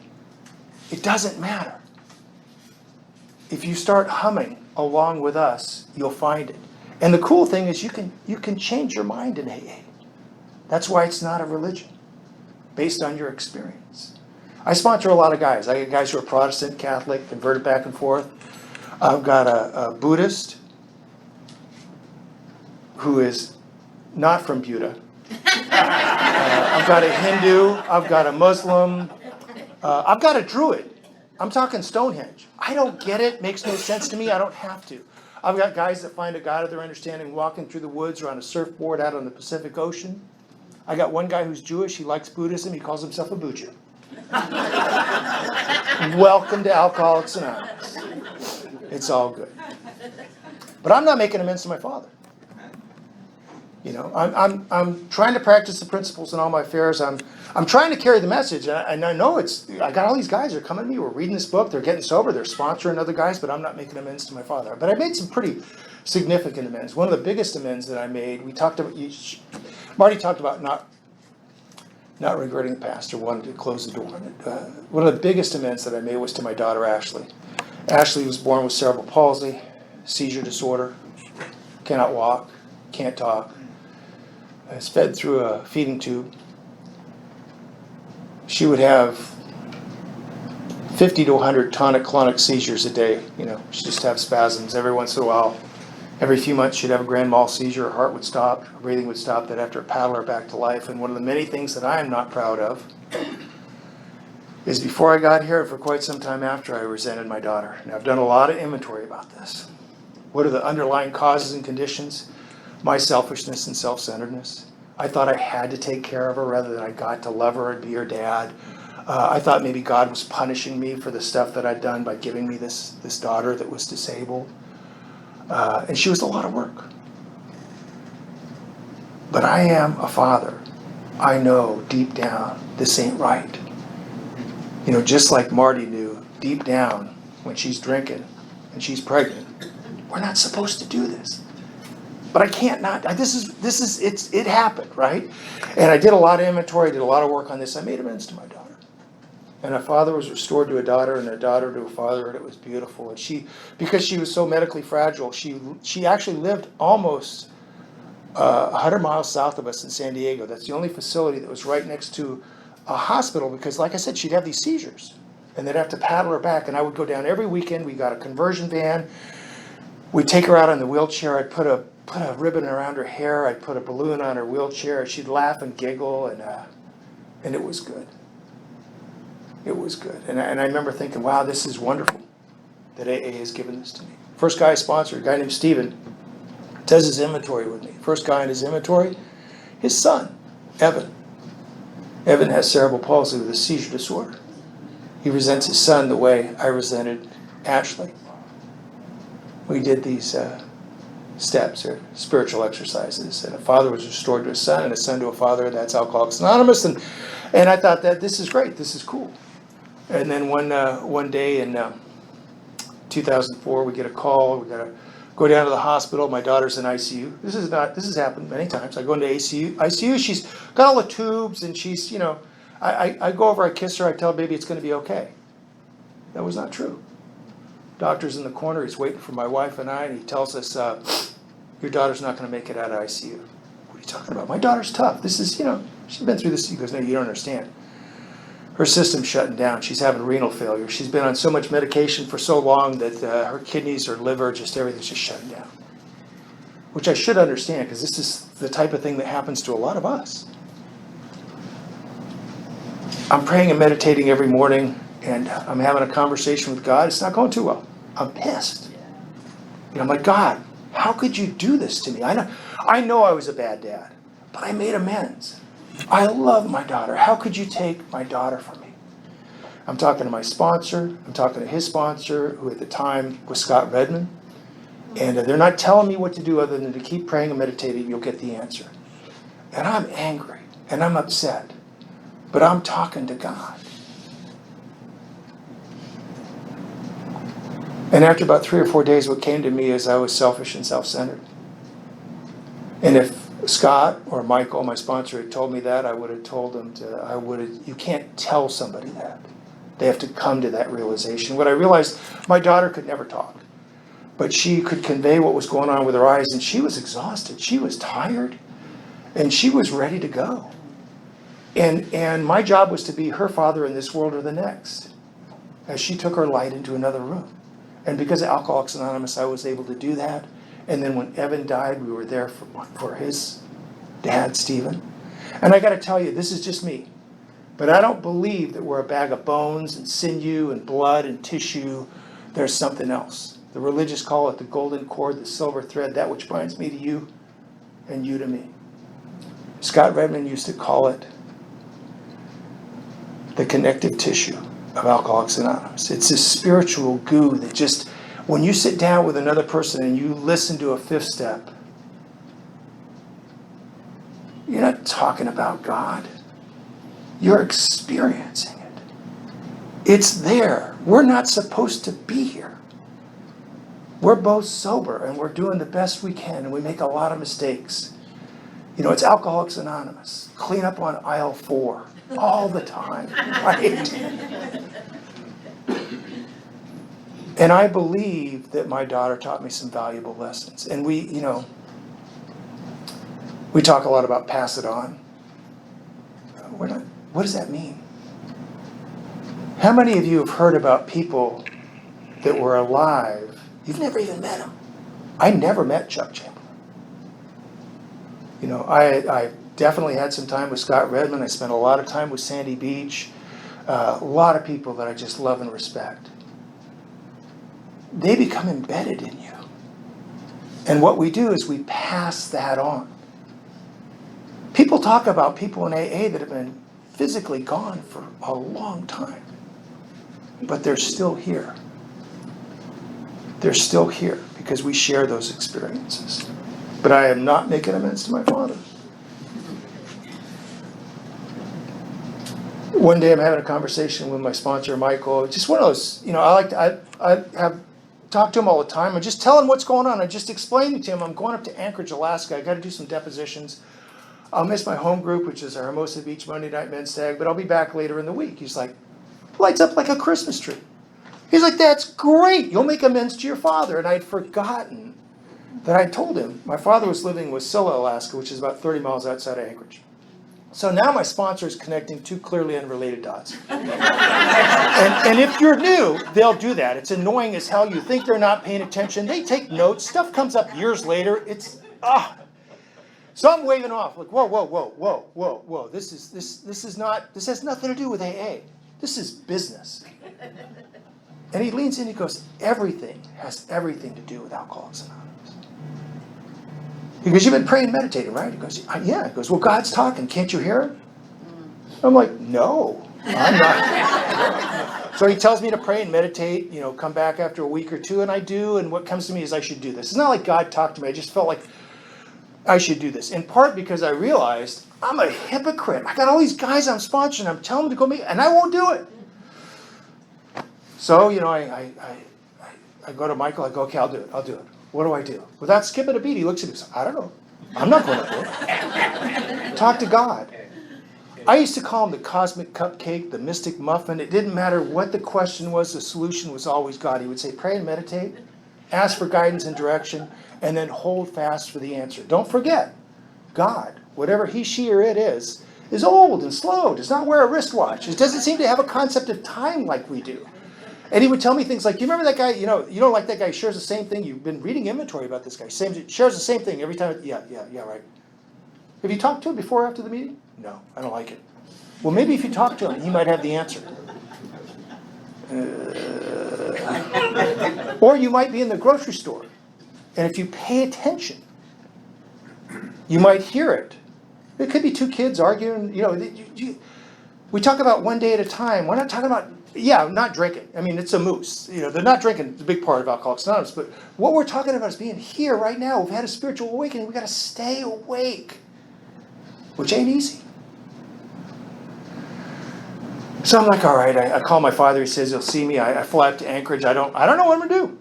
It doesn't matter. If you start humming along with us, you'll find it. And the cool thing is you can change your mind in AA. That's why it's not a religion, based on your experience. I sponsor a lot of guys. I get guys who are Protestant, Catholic, converted back and forth. I've got a Buddhist who is not from Buddha. I've got a Hindu. I've got a Muslim. I've got a Druid. I'm talking Stonehenge. I don't get it. Makes no sense to me. I don't have to. I've got guys that find a God of their understanding walking through the woods or on a surfboard out on the Pacific Ocean. I got one guy who's Jewish. He likes Buddhism. He calls himself a Buju. Welcome to Alcoholics Anonymous. It's all good. But I'm not making amends to my father. You know, I'm trying to practice the principles in all my affairs. I'm trying to carry the message, and I know I got all these guys that are coming to me. We're reading this book. They're getting sober. They're sponsoring other guys, but I'm not making amends to my father. But I made some pretty significant amends. One of the biggest amends that I made, Marty talked about not regretting the past or wanting to close the door on it. One of the biggest amends that I made was to my daughter Ashley. Ashley was born with cerebral palsy, seizure disorder, cannot walk, can't talk. Is fed through a feeding tube. She would have 50 to 100 tonic-clonic seizures a day. You know, she'd just have spasms every once in a while. Every few months she'd have a grand mal seizure, her heart would stop, her breathing would stop, they'd have to paddle her back to life. And one of the many things that I am not proud of is before I got here, for quite some time after, I resented my daughter. And I've done a lot of inventory about this. What are the underlying causes and conditions? My selfishness and self-centeredness. I thought I had to take care of her rather than I got to love her and be her dad. I thought maybe God was punishing me for the stuff that I'd done by giving me this daughter that was disabled. And she was a lot of work. But I am a father. I know deep down this ain't right. You know, just like Marty knew deep down when she's drinking and she's pregnant, we're not supposed to do this. But I can't not. It happened, right? And I did a lot of inventory, did a lot of work on this. I made amends to my daughter. And a father was restored to a daughter, and a daughter to a father, and it was beautiful. And because she was so medically fragile, she actually lived almost 100 miles south of us in San Diego. That's the only facility that was right next to a hospital, because like I said, she'd have these seizures. And they'd have to paddle her back, and I would go down every weekend. We got a conversion van. We'd take her out on the wheelchair. I'd put a ribbon around her hair. I'd put a balloon on her wheelchair. She'd laugh and giggle, and it was good. It was good. And I remember thinking, wow, this is wonderful that AA has given this to me. First guy I sponsored, a guy named Steven, does his inventory with me. First guy in his inventory, his son, Evan. Evan has cerebral palsy with a seizure disorder. He resents his son the way I resented Ashley. We did these steps or spiritual exercises, and a father was restored to a son, and a son to a father. That's Alcoholics Anonymous, and I thought that this is great, this is cool. And then one day in 2004, we get a call. We got to go down to the hospital. My daughter's in ICU. This has happened many times. I go into ICU. She's got all the tubes, and she's, you know, I go over, I kiss her, I tell baby it's going to be okay. That was not true. Doctor's in the corner. He's waiting for my wife and I, and he tells us, your daughter's not going to make it out of ICU. What are you talking about? My daughter's tough. This is, you know, she's been through this. He goes, no, you don't understand. Her system's shutting down. She's having renal failure. She's been on so much medication for so long that her kidneys, her liver, just everything's just shutting down. which I should understand because this is the type of thing that happens to a lot of us. I'm praying and meditating every morning, and I'm having a conversation with God. It's not going too well. I'm pissed. I'm like, God, how could you do this to me? I know I was a bad dad, but I made amends. I love my daughter. How could you take my daughter from me? I'm talking to my sponsor. I'm talking to his sponsor, who at the time was Scott Redmond. And they're not telling me what to do other than to keep praying and meditating. You'll get the answer. And I'm angry and I'm upset. But I'm talking to God. And after about 3 or 4 days, what came to me is I was selfish and self-centered. And if Scott or Michael, my sponsor, had told me that, I would have told them you can't tell somebody that. They have to come to that realization. What I realized, my daughter could never talk. But she could convey what was going on with her eyes, and she was exhausted. She was tired, and she was ready to go. And my job was to be her father in this world or the next, as she took her light into another room. And because of Alcoholics Anonymous, I was able to do that. And then when Evan died, we were there for his dad, Stephen. And I got to tell you, this is just me. But I don't believe that we're a bag of bones and sinew and blood and tissue. There's something else. The religious call it the golden cord, the silver thread, that which binds me to you and you to me. Scott Redmond used to call it the connective tissue of Alcoholics Anonymous. It's this spiritual goo that just, when you sit down with another person and you listen to a fifth step, you're not talking about God. You're experiencing it. It's there. We're not supposed to be here. We're both sober and we're doing the best we can and we make a lot of mistakes. It's Alcoholics Anonymous. Clean up on aisle 4 all the time, right? And I believe that my daughter taught me some valuable lessons. And we talk a lot about pass it on. What does that mean? How many of you have heard about people that were alive? You've never even met them. I never met Chuck Chamberlain. I definitely had some time with Scott Redmond. I spent a lot of time with Sandy Beach. A lot of people that I just love and respect. They become embedded in you. And what we do is we pass that on. People talk about people in AA that have been physically gone for a long time. But they're still here. They're still here because we share those experiences. But I am not making amends to my father. One day I'm having a conversation with my sponsor, Michael. Just one of those, I have talked to him all the time. I just tell him what's going on. I just explain to him, I'm going up to Anchorage, Alaska. I got to do some depositions. I'll miss my home group, which is our Hermosa Beach Monday night men's tag, but I'll be back later in the week. He's like, lights up like a Christmas tree. He's like, that's great. You'll make amends to your father. And I'd forgotten that I told him my father was living in Wasilla, Alaska, which is about 30 miles outside of Anchorage. So now my sponsor is connecting two clearly unrelated dots. And if you're new, they'll do that. It's annoying as hell. You think they're not paying attention. They take notes. Stuff comes up years later. So I'm waving off like, whoa. This has nothing to do with AA. This is business. And he leans in, he goes, everything has everything to do with Alcoholics Anonymous. He goes, you've been praying and meditating, right? He goes, yeah. He goes, well, God's talking. Can't you hear him? I'm like, no, I'm not. So he tells me to pray and meditate, come back after a week or two, and I do, and what comes to me is I should do this. It's not like God talked to me. I just felt like I should do this, in part because I realized I'm a hypocrite. I got all these guys I'm sponsoring. I'm telling them to go meet, and I won't do it. So, I go to Michael. I go, okay, I'll do it. What do I do? Without skipping a beat, he looks at me and says, I don't know. I'm not going to do it. Talk to God. I used to call him the cosmic cupcake, the mystic muffin. It didn't matter what the question was. The solution was always God. He would say, pray and meditate, ask for guidance and direction, and then hold fast for the answer. Don't forget, God, whatever he, she, or it is old and slow, does not wear a wristwatch. It doesn't seem to have a concept of time like we do. And he would tell me things like, you remember that guy, you don't like that guy, he shares the same thing, you've been reading inventory about this guy, shares the same thing every time, yeah, right. Have you talked to him before or after the meeting? No, I don't like it. Well, maybe if you talk to him, he might have the answer. Or you might be in the grocery store, and if you pay attention, you might hear it. It could be two kids arguing, we talk about one day at a time. We're not talking about, not drinking. I mean, it's a moose. They're not drinking, it's a big part of Alcoholics Anonymous, but what we're talking about is being here right now. We've had a spiritual awakening, we've got to stay awake, which ain't easy. So I'm like, all right, I call my father, he says he'll see me, I fly up to Anchorage, I don't know what I'm gonna do.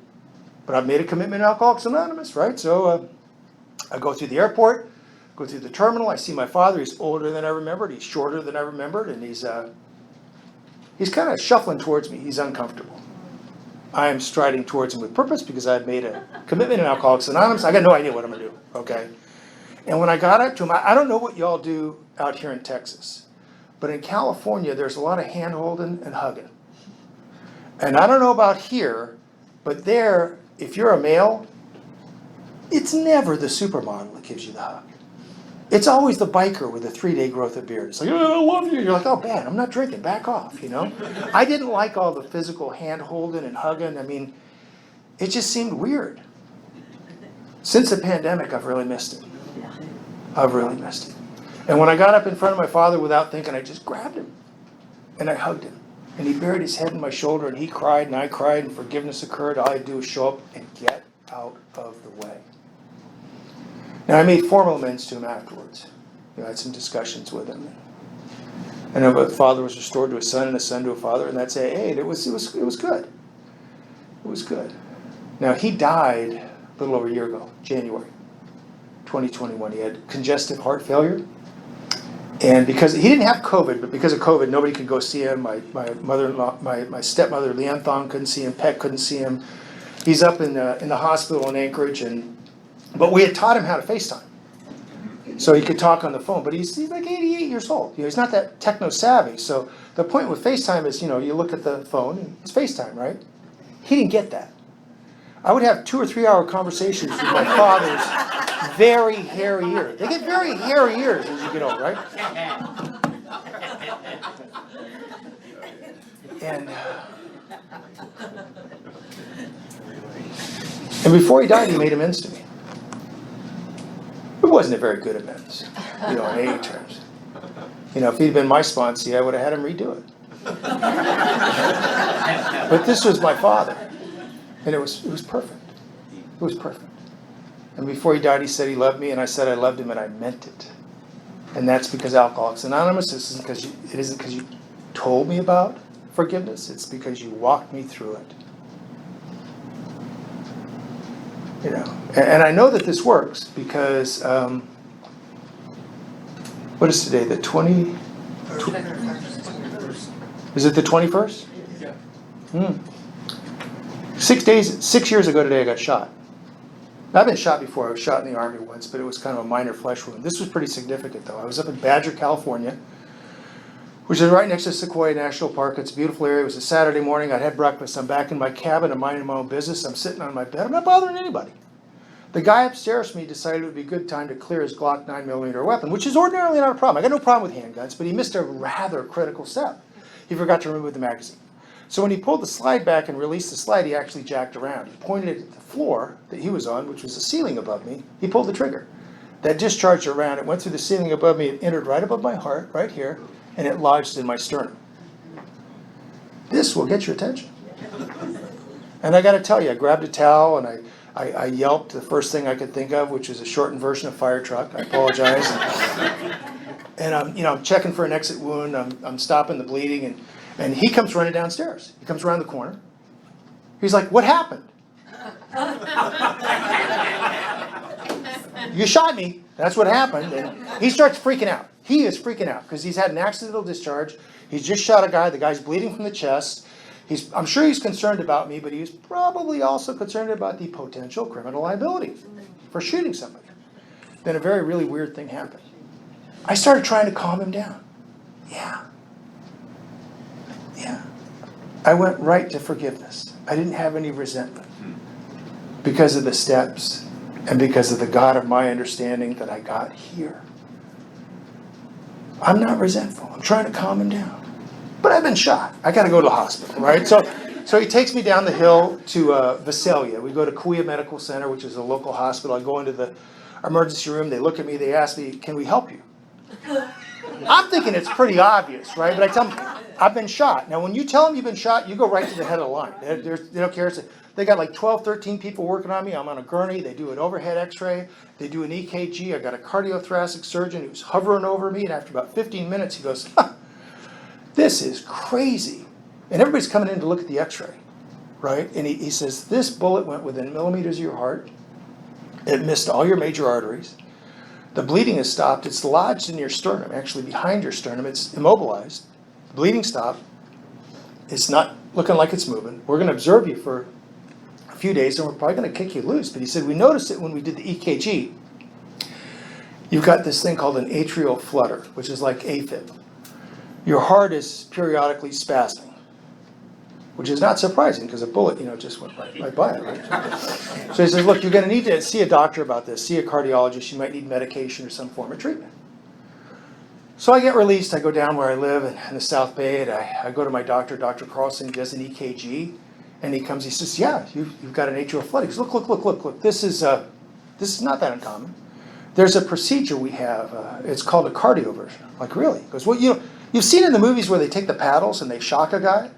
But I've made a commitment to Alcoholics Anonymous, right? So I go through the airport, go through the terminal, I see my father, he's older than I remembered, he's shorter than I remembered, and he's kind of shuffling towards me, he's uncomfortable. I am striding towards him with purpose because I've made a commitment in Alcoholics Anonymous, I got no idea what I'm gonna do, okay? And when I got up to him, I don't know what y'all do out here in Texas. But in California, there's a lot of hand-holding and hugging. And I don't know about here, but there, if you're a male, it's never the supermodel that gives you the hug. It's always the biker with a 3-day growth of beard. It's like, oh, I love you. You're like, oh, man, I'm not drinking. Back off, I didn't like all the physical hand-holding and hugging. I mean, it just seemed weird. Since the pandemic, I've really missed it. I've really missed it. And when I got up in front of my father without thinking, I just grabbed him and I hugged him. And he buried his head in my shoulder and he cried and I cried and forgiveness occurred. All I had to do was show up and get out of the way. Now I made formal amends to him afterwards. I had some discussions with him. And a father was restored to a son and a son to a father, and that's it. It was good. It was good. Now he died a little over a year ago, January 2021. He had congestive heart failure. And because he didn't have COVID, but because of COVID, nobody could go see him. My mother-in-law, my stepmother, Leanne Thong, couldn't see him. Pet couldn't see him. He's up in the hospital in Anchorage, but we had taught him how to FaceTime, so he could talk on the phone. But he's like 88 years old. He's not that techno savvy. So the point with FaceTime is, you look at the phone and it's FaceTime, right? He didn't get that. I would have 2 or 3 hour conversations with my father's very hairy ears. They get very hairy ears as you get old, right? And before he died, he made amends to me. It wasn't a very good amends, in AA terms. If he'd been my sponsee, I would have had him redo it. But this was my father. And it was perfect. It was perfect. And before he died, he said he loved me, and I said I loved him, and I meant it. And that's because Alcoholics Anonymous, it isn't because you told me about forgiveness, it's because you walked me through it. And I know that this works because, what is today, the 20? Is it the 21st? Yeah. 6 years ago today, I got shot. I've been shot before. I was shot in the Army once, but it was kind of a minor flesh wound. This was pretty significant, though. I was up in Badger, California, which is right next to Sequoia National Park. It's a beautiful area. It was a Saturday morning. I'd had breakfast. I'm back in my cabin. I'm minding my own business. I'm sitting on my bed. I'm not bothering anybody. The guy upstairs from me decided it would be a good time to clear his Glock 9mm weapon, which is ordinarily not a problem. I got no problem with handguns, but he missed a rather critical step. He forgot to remove the magazine. So when he pulled the slide back and released the slide, he actually jacked around. He pointed it at the floor that he was on, which was the ceiling above me. He pulled the trigger. That discharged around. It went through the ceiling above me. It entered right above my heart, right here, and it lodged in my sternum. This will get your attention. And I got to tell you, I grabbed a towel and I yelped the first thing I could think of, which was a shortened version of fire truck. I apologize. And I'm checking for an exit wound. I'm stopping the bleeding, and he comes running downstairs. He comes around the corner. He's like, "What happened?" "You shot me. That's what happened." And he starts freaking out. He is freaking out because he's had an accidental discharge. He's just shot a guy. The guy's bleeding from the chest. I'm sure he's concerned about me, but he's probably also concerned about the potential criminal liability for shooting somebody. Then a very, really weird thing happened. I started trying to calm him down. Yeah. I went right to forgiveness. I didn't have any resentment because of the steps and because of the God of my understanding that I got here. I'm not resentful. I'm trying to calm him down. But I've been shot. I got to go to the hospital, right? So he takes me down the hill to Visalia. We go to Kauai Medical Center, which is a local hospital. I go into the emergency room. They look at me. They ask me, can we help you? I'm thinking it's pretty obvious, right? But I tell them, I've been shot. Now, when you tell them you've been shot, you go right to the head of the line. They don't care. They got like 12, 13 people working on me. I'm on a gurney. They do an overhead x-ray. They do an EKG. I got a cardiothoracic surgeon who's hovering over me. And after about 15 minutes, he goes, this is crazy. And everybody's coming in to look at the x-ray, right? And he says, this bullet went within millimeters of your heart. It missed all your major arteries. The bleeding has stopped. It's lodged in your sternum, actually behind your sternum. It's immobilized. The bleeding stopped. It's not looking like it's moving. We're going to observe you for a few days, and we're probably going to kick you loose. But he said, we noticed it when we did the EKG. You've got this thing called an atrial flutter, which is like AFib. Your heart is periodically spasming, which is not surprising because a bullet, just went right by it, right? So he says, look, you're going to need to see a doctor about this, see a cardiologist. You might need medication or some form of treatment. So I get released. I go down where I live in the South Bay, and I go to my doctor. Dr. Carlson does an EKG, and he comes. He says, yeah, you've got an atrial flutter. He says, look. This is not that uncommon. There's a procedure we have. It's called a cardioversion. Like, really? He goes, well, you've seen in the movies where they take the paddles and they shock a guy?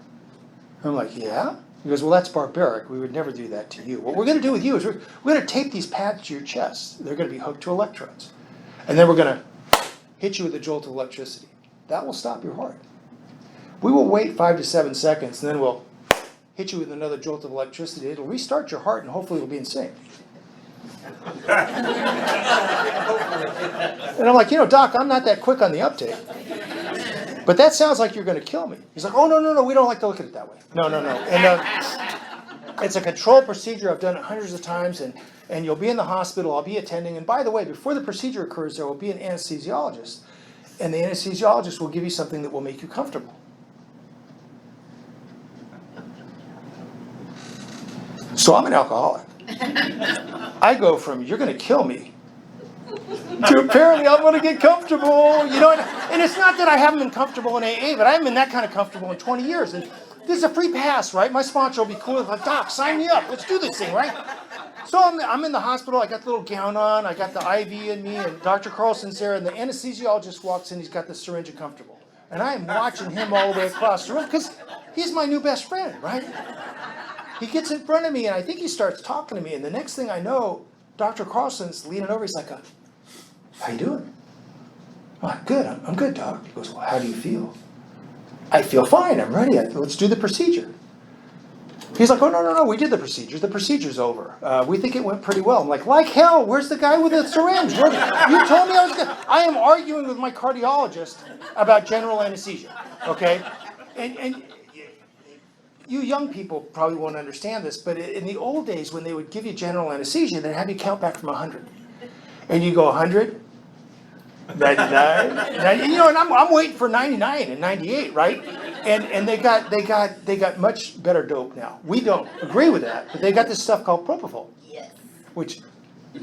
I'm like, yeah? He goes, well, that's barbaric. We would never do that to you. What we're going to do with you is we're going to tape these pads to your chest. They're going to be hooked to electrodes. And then we're going to hit you with a jolt of electricity. That will stop your heart. We will wait 5 to 7 seconds, and then we'll hit you with another jolt of electricity. It'll restart your heart, and hopefully it'll be in sync. And I'm like, Doc, I'm not that quick on the uptake. But that sounds like you're going to kill me. He's like, oh, no, we don't like to look at it that way. No. And it's a controlled procedure. I've done it hundreds of times, and you'll be in the hospital. I'll be attending. And by the way, before the procedure occurs, there will be an anesthesiologist. And the anesthesiologist will give you something that will make you comfortable. So I'm an alcoholic. I go from, you're going to kill me, to apparently I'm going to get comfortable, and it's not that I haven't been comfortable in AA, but I haven't been that kind of comfortable in 20 years. And this is a free pass, right? My sponsor will be cool. Like, Doc, sign me up. Let's do this thing, right? So I'm in the hospital. I got the little gown on. I got the IV in me, and Dr. Carlson's there, and the anesthesiologist walks in. He's got the syringe and comfortable. And I am watching him all the way across the room because he's my new best friend, right? He gets in front of me, and I think he starts talking to me. And the next thing I know, Dr. Carlson's leaning over. He's like, how you doing? I'm good. I'm good, Doc. He goes, well, how do you feel? I feel fine. I'm ready. Let's do the procedure. He's like, oh, no. We did the procedure. The procedure's over. We think it went pretty well. I'm like hell, where's the guy with the syringe? You told me I was good. I am arguing with my cardiologist about general anesthesia, okay? And you young people probably won't understand this, but in the old days when they would give you general anesthesia, they'd have you count back from 100. And you go 100, 99, 90, and I'm waiting for 99 and 98, right? And they got much better dope now. We don't agree with that, but they got this stuff called propofol. Yes. Which We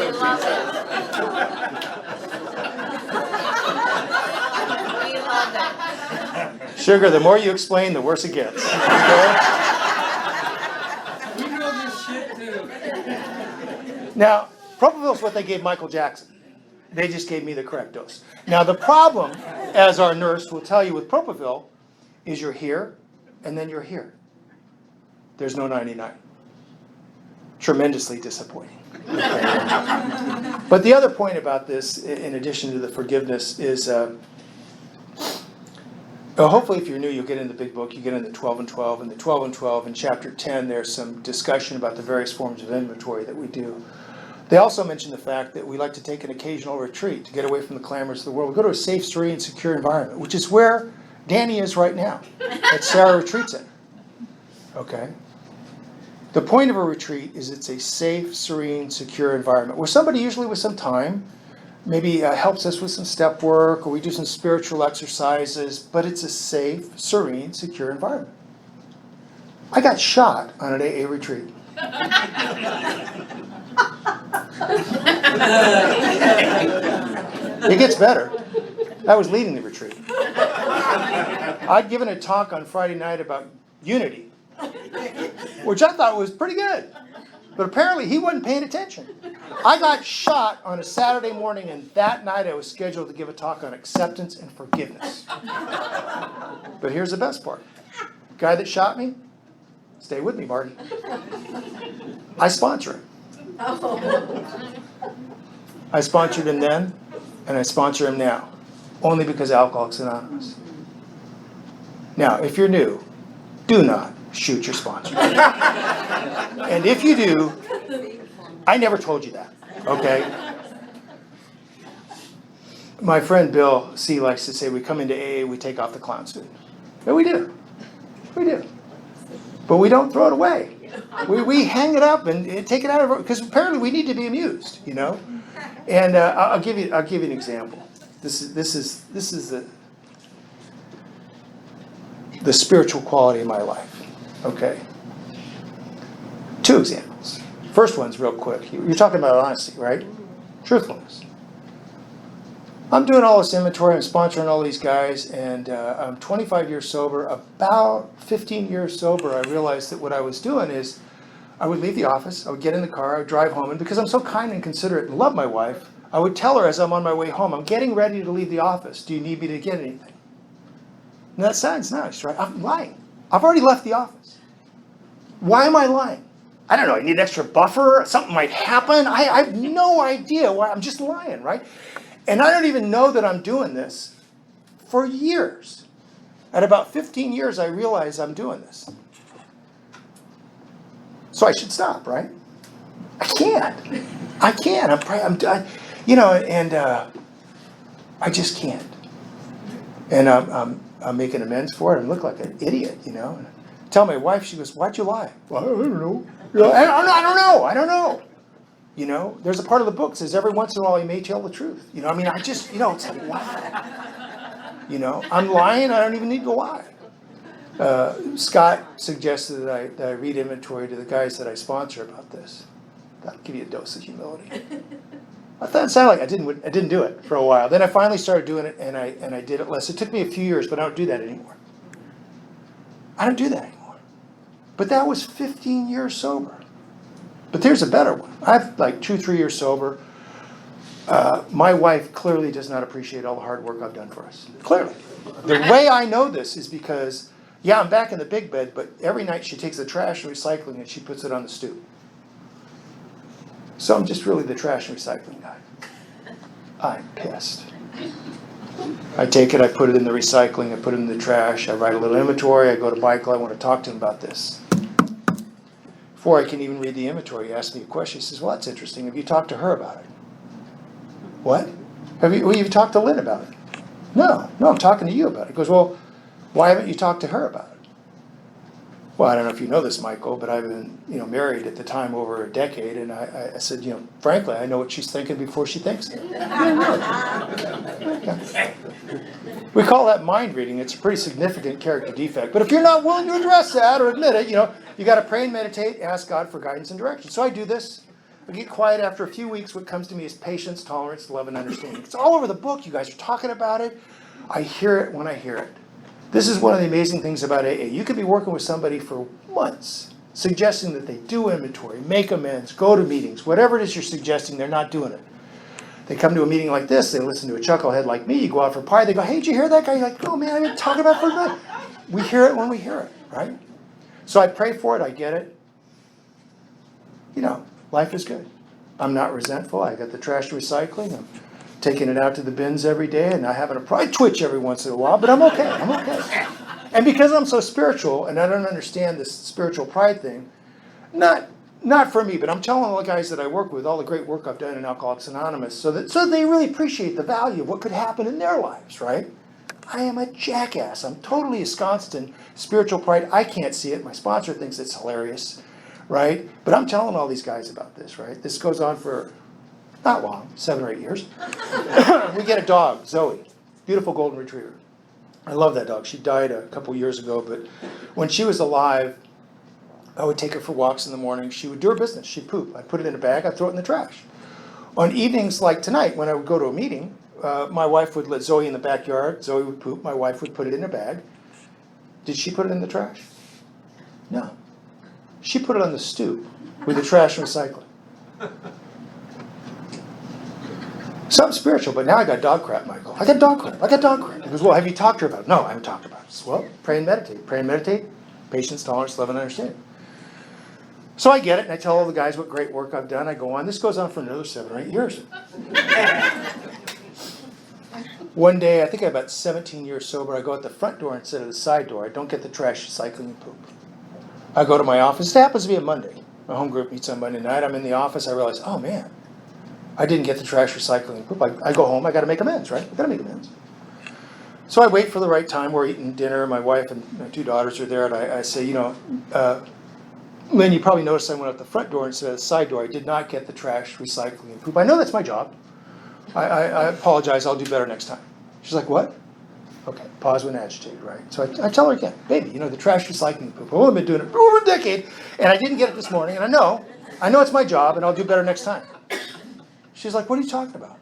love it. We love it. sugar, the more you explain, the worse it gets. Okay? You know this shit too. Now, propofol is what they gave Michael Jackson. They just gave me the correct dose. Now, the problem, as our nurse will tell you with propofol, is you're here, and then you're here. There's no 99. Tremendously disappointing. But the other point about this, in addition to the forgiveness, is hopefully if you're new, you'll get in the big book, you get in the 12 and 12. And the 12 and 12, in chapter 10, there's some discussion about the various forms of inventory that we do. They also mention the fact that we like to take an occasional retreat to get away from the clamors of the world. We go to a safe, serene, secure environment, which is where Danny is right now, at Sarah Retreat Center. Okay? The point of a retreat is it's a safe, serene, secure environment where somebody, usually with some time, maybe helps us with some step work, or we do some spiritual exercises, but it's a safe, serene, secure environment. I got shot on an AA retreat. It gets better. I was leading the retreat. I'd given a talk on Friday night about unity, which I thought was pretty good. But apparently he wasn't paying attention. I got shot on a Saturday morning, and that night I was scheduled to give a talk on acceptance and forgiveness. But here's the best part. The guy that shot me, stay with me, Marty. I sponsor him. I sponsored him then, and I sponsor him now. Only because Alcoholics Anonymous. Now, if you're new, do not shoot your sponsor. And if you do, I never told you that, okay? My friend Bill C. likes to say, we come into AA, we take off the clown suit. And we do. We do. But we don't throw it away. We hang it up and take it out of, because apparently we need to be amused, you know? And I'll give you an example. This is the spiritual quality of my life. Okay. 2 examples. First one's real quick. You're talking about honesty, right? Truthfulness. I'm doing all this inventory. I'm sponsoring all these guys, and I'm 25 years sober. About 15 years sober, I realized that what I was doing is I would leave the office, I would get in the car, I would drive home, and because I'm so kind and considerate and love my wife, I would tell her as I'm on my way home, I'm getting ready to leave the office. Do you need me to get anything? And that sounds nice, right? I'm lying. I've already left the office. Why am I lying? I don't know. I need an extra buffer. Something might happen. I have no idea why. I'm just lying, right? And I don't even know that I'm doing this for years. At about 15 years, I realize I'm doing this. So I should stop, right? I can't. I can't. I just can't. And I'm making amends for it. I look like an idiot, you know. And I tell my wife, she goes, "Why'd you lie?" Well, I don't know. I don't know. You know, there's a part of the book that says every once in a while you may tell the truth. You know, I mean, it's like, wow. You know, I'm lying. I don't even need to lie. Scott suggested that I read inventory to the guys that I sponsor about this. That'll give you a dose of humility. I thought it sounded like I didn't do it for a while. Then I finally started doing it, and I did it less. It took me a few years, but I don't do that anymore. I don't do that anymore. But that was 15 years sober. But there's a better one. I've like 2-3 years sober. My wife clearly does not appreciate all the hard work I've done for us. Clearly. The way I know this is because, yeah, I'm back in the big bed, but every night she takes the trash and recycling and she puts it on the stoop. So I'm just really the trash and recycling guy. I'm pissed. I take it, I put it in the recycling, I put it in the trash, I write a little inventory, I go to Michael, I want to talk to him about this. Before I can even read the inventory, he asks me a question. He says, "Well, that's interesting. Have you talked to her about it?" "What? You've talked to Lynn about it?" No, I'm talking to you about it. He goes, "Well, why haven't you talked to her about it?" "Well, I don't know if you know this, Michael, but I've been, married at the time over a decade, and I said, frankly, I know what she's thinking before she thinks it." Okay. We call that mind reading. It's a pretty significant character defect. But if you're not willing to address that or admit it, you got to pray and meditate, ask God for guidance and direction. So I do this. I get quiet after a few weeks. What comes to me is patience, tolerance, love, and understanding. It's all over the book. You guys are talking about it. I hear it when I hear it. This is one of the amazing things about AA. You could be working with somebody for months, suggesting that they do inventory, make amends, go to meetings, whatever it is you're suggesting, they're not doing it. They come to a meeting like this, they listen to a chucklehead like me, you go out for pie, they go, "Hey, did you hear that guy?" You're like, "Oh man, I've been talking about it for a minute." We hear it when we hear it, right? So I pray for it, I get it. Life is good. I'm not resentful. I got the trash recycling. I'm taking it out to the bins every day and not having a pride twitch every once in a while, but I'm okay. And because I'm so spiritual and I don't understand this spiritual pride thing, not for me, but I'm telling all the guys that I work with all the great work I've done in Alcoholics Anonymous so they really appreciate the value of what could happen in their lives, right? I am a jackass. I'm totally ensconced in spiritual pride. I can't see it. My sponsor thinks it's hilarious, right? But I'm telling all these guys about this, right? This goes on for not long, 7 or 8 years. We get a dog, Zoe, beautiful golden retriever. I love that dog. She died a couple years ago, but when she was alive, I would take her for walks in the morning. She would do her business. She'd poop. I'd put it in a bag. I'd throw it in the trash. On evenings like tonight, when I would go to a meeting, my wife would let Zoe in the backyard. Zoe would poop. My wife would put it in a bag. Did she put it in the trash? No. She put it on the stoop with the trash and recycling. Something spiritual, but now I got dog crap, Michael. I got dog crap. I got dog crap. He goes, well, have you talked to her about it? No, I haven't talked about it. I said, well, pray and meditate. Pray and meditate. Patience, tolerance, love, and understanding. So I get it, and I tell all the guys what great work I've done. I go on. This goes on for another 7 or 8 years. One day, I think I'm about 17 years sober, I go out the front door instead of the side door. I don't get the trash, recycling, and poop. I go to my office. It happens to be a Monday. My home group meets on Monday night. I'm in the office. I realize, oh, man, I didn't get the trash, recycling, and poop. I go home. I got to make amends, right? I got to make amends. So I wait for the right time. We're eating dinner. My wife and my 2 daughters are there, and I say, Lynn, you probably noticed I went out the front door instead of the side door. I did not get the trash, recycling, and poop. I know that's my job. I apologize. I'll do better next time. She's like, what? Okay, pause when agitated, right? So I tell her again, baby, the trash, recycling, and poop. I've only been doing it for over a decade, and I didn't get it this morning, and I know it's my job, and I'll do better next time. She's like, what are you talking about?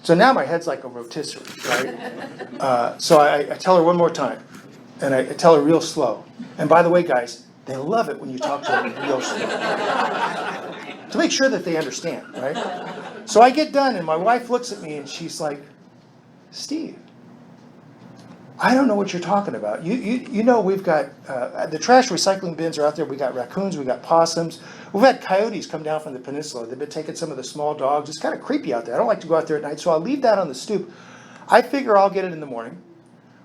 So now my head's like a rotisserie, right? So I tell her one more time, and I tell her real slow. And by the way, guys, they love it when you talk to them real slow. To make sure that they understand, right? So I get done, and my wife looks at me, and she's like, Steve, I don't know what you're talking about. You know we've got, the trash recycling bins are out there. We got raccoons, we got possums. We've had coyotes come down from the peninsula. They've been taking some of the small dogs. It's kind of creepy out there. I don't like to go out there at night, so I'll leave that on the stoop. I figure I'll get it in the morning,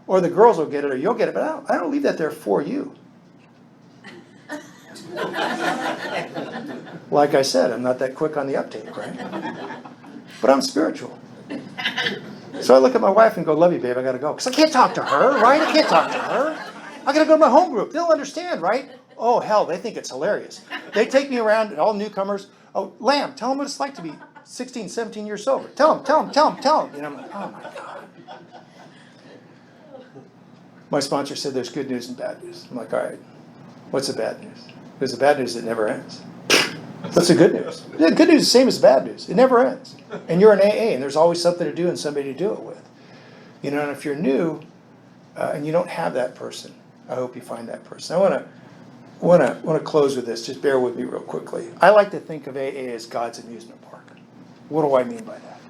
or the girls will get it, or you'll get it, but I don't leave that there for you. Like I said, I'm not that quick on the uptake, right? But I'm spiritual. So I look at my wife and go, love you, babe, I got to go. Because I can't talk to her, right? I can't talk to her. I got to go to my home group. They'll understand, right? Oh, hell, they think it's hilarious. They take me around, all newcomers. Oh, Lamb, tell them what it's like to be 16, 17 years sober. Tell them. I'm like, oh, my God. My sponsor said there's good news and bad news. I'm like, all right, what's the bad news? There's the bad news that never ends. What's the good news? The good news is the same as bad news. It never ends. And you're an AA, and there's always something to do and somebody to do it with. And if you're new and you don't have that person, I hope you find that person. I want to close with this. Just bear with me real quickly. I like to think of AA as God's amusement park. What do I mean by that?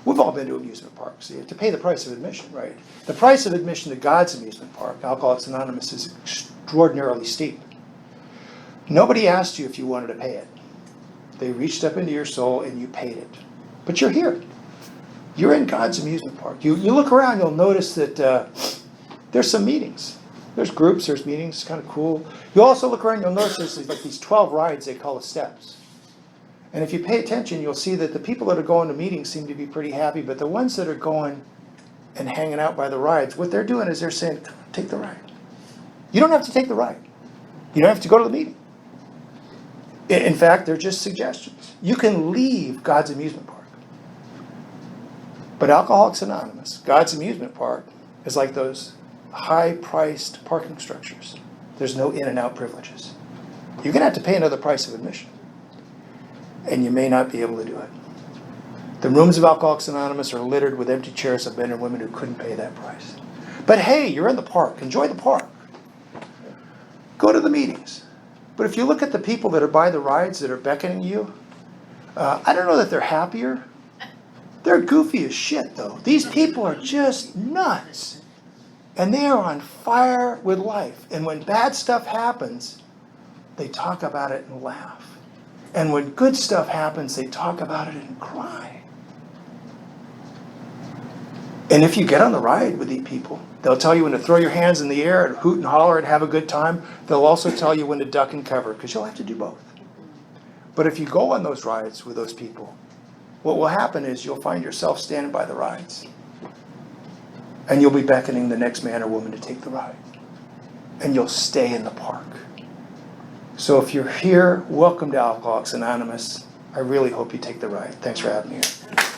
We've all been to amusement parks. You have to pay the price of admission, right? The price of admission to God's amusement park, Alcoholics Anonymous, is extraordinarily steep. Nobody asked you if you wanted to pay it. They reached up into your soul and you paid it. But you're here. You're in God's amusement park. You look around, you'll notice that there's some meetings. There's groups, there's meetings, it's kind of cool. You also look around, you'll notice there's like these 12 rides they call the steps. And if you pay attention, you'll see that the people that are going to meetings seem to be pretty happy, but the ones that are going and hanging out by the rides, what they're doing is they're saying, take the ride. You don't have to take the ride. You don't have to go to the meeting. In fact, they're just suggestions. You can leave God's amusement park. But Alcoholics Anonymous, God's amusement park, is like those high-priced parking structures. There's no in and out privileges. You're going to have to pay another price of admission. And you may not be able to do it. The rooms of Alcoholics Anonymous are littered with empty chairs of men and women who couldn't pay that price. But hey, you're in the park. Enjoy the park. Go to the meetings. But if you look at the people that are by the rides that are beckoning you, I don't know that they're happier. They're goofy as shit, though. These people are just nuts. And they are on fire with life. And when bad stuff happens, they talk about it and laugh. And when good stuff happens, they talk about it and cry. And if you get on the ride with these people, they'll tell you when to throw your hands in the air and hoot and holler and have a good time. They'll also tell you when to duck and cover, because you'll have to do both. But if you go on those rides with those people, what will happen is you'll find yourself standing by the rides. And you'll be beckoning the next man or woman to take the ride. And you'll stay in the park. So if you're here, welcome to Alcoholics Anonymous. I really hope you take the ride. Thanks for having me here.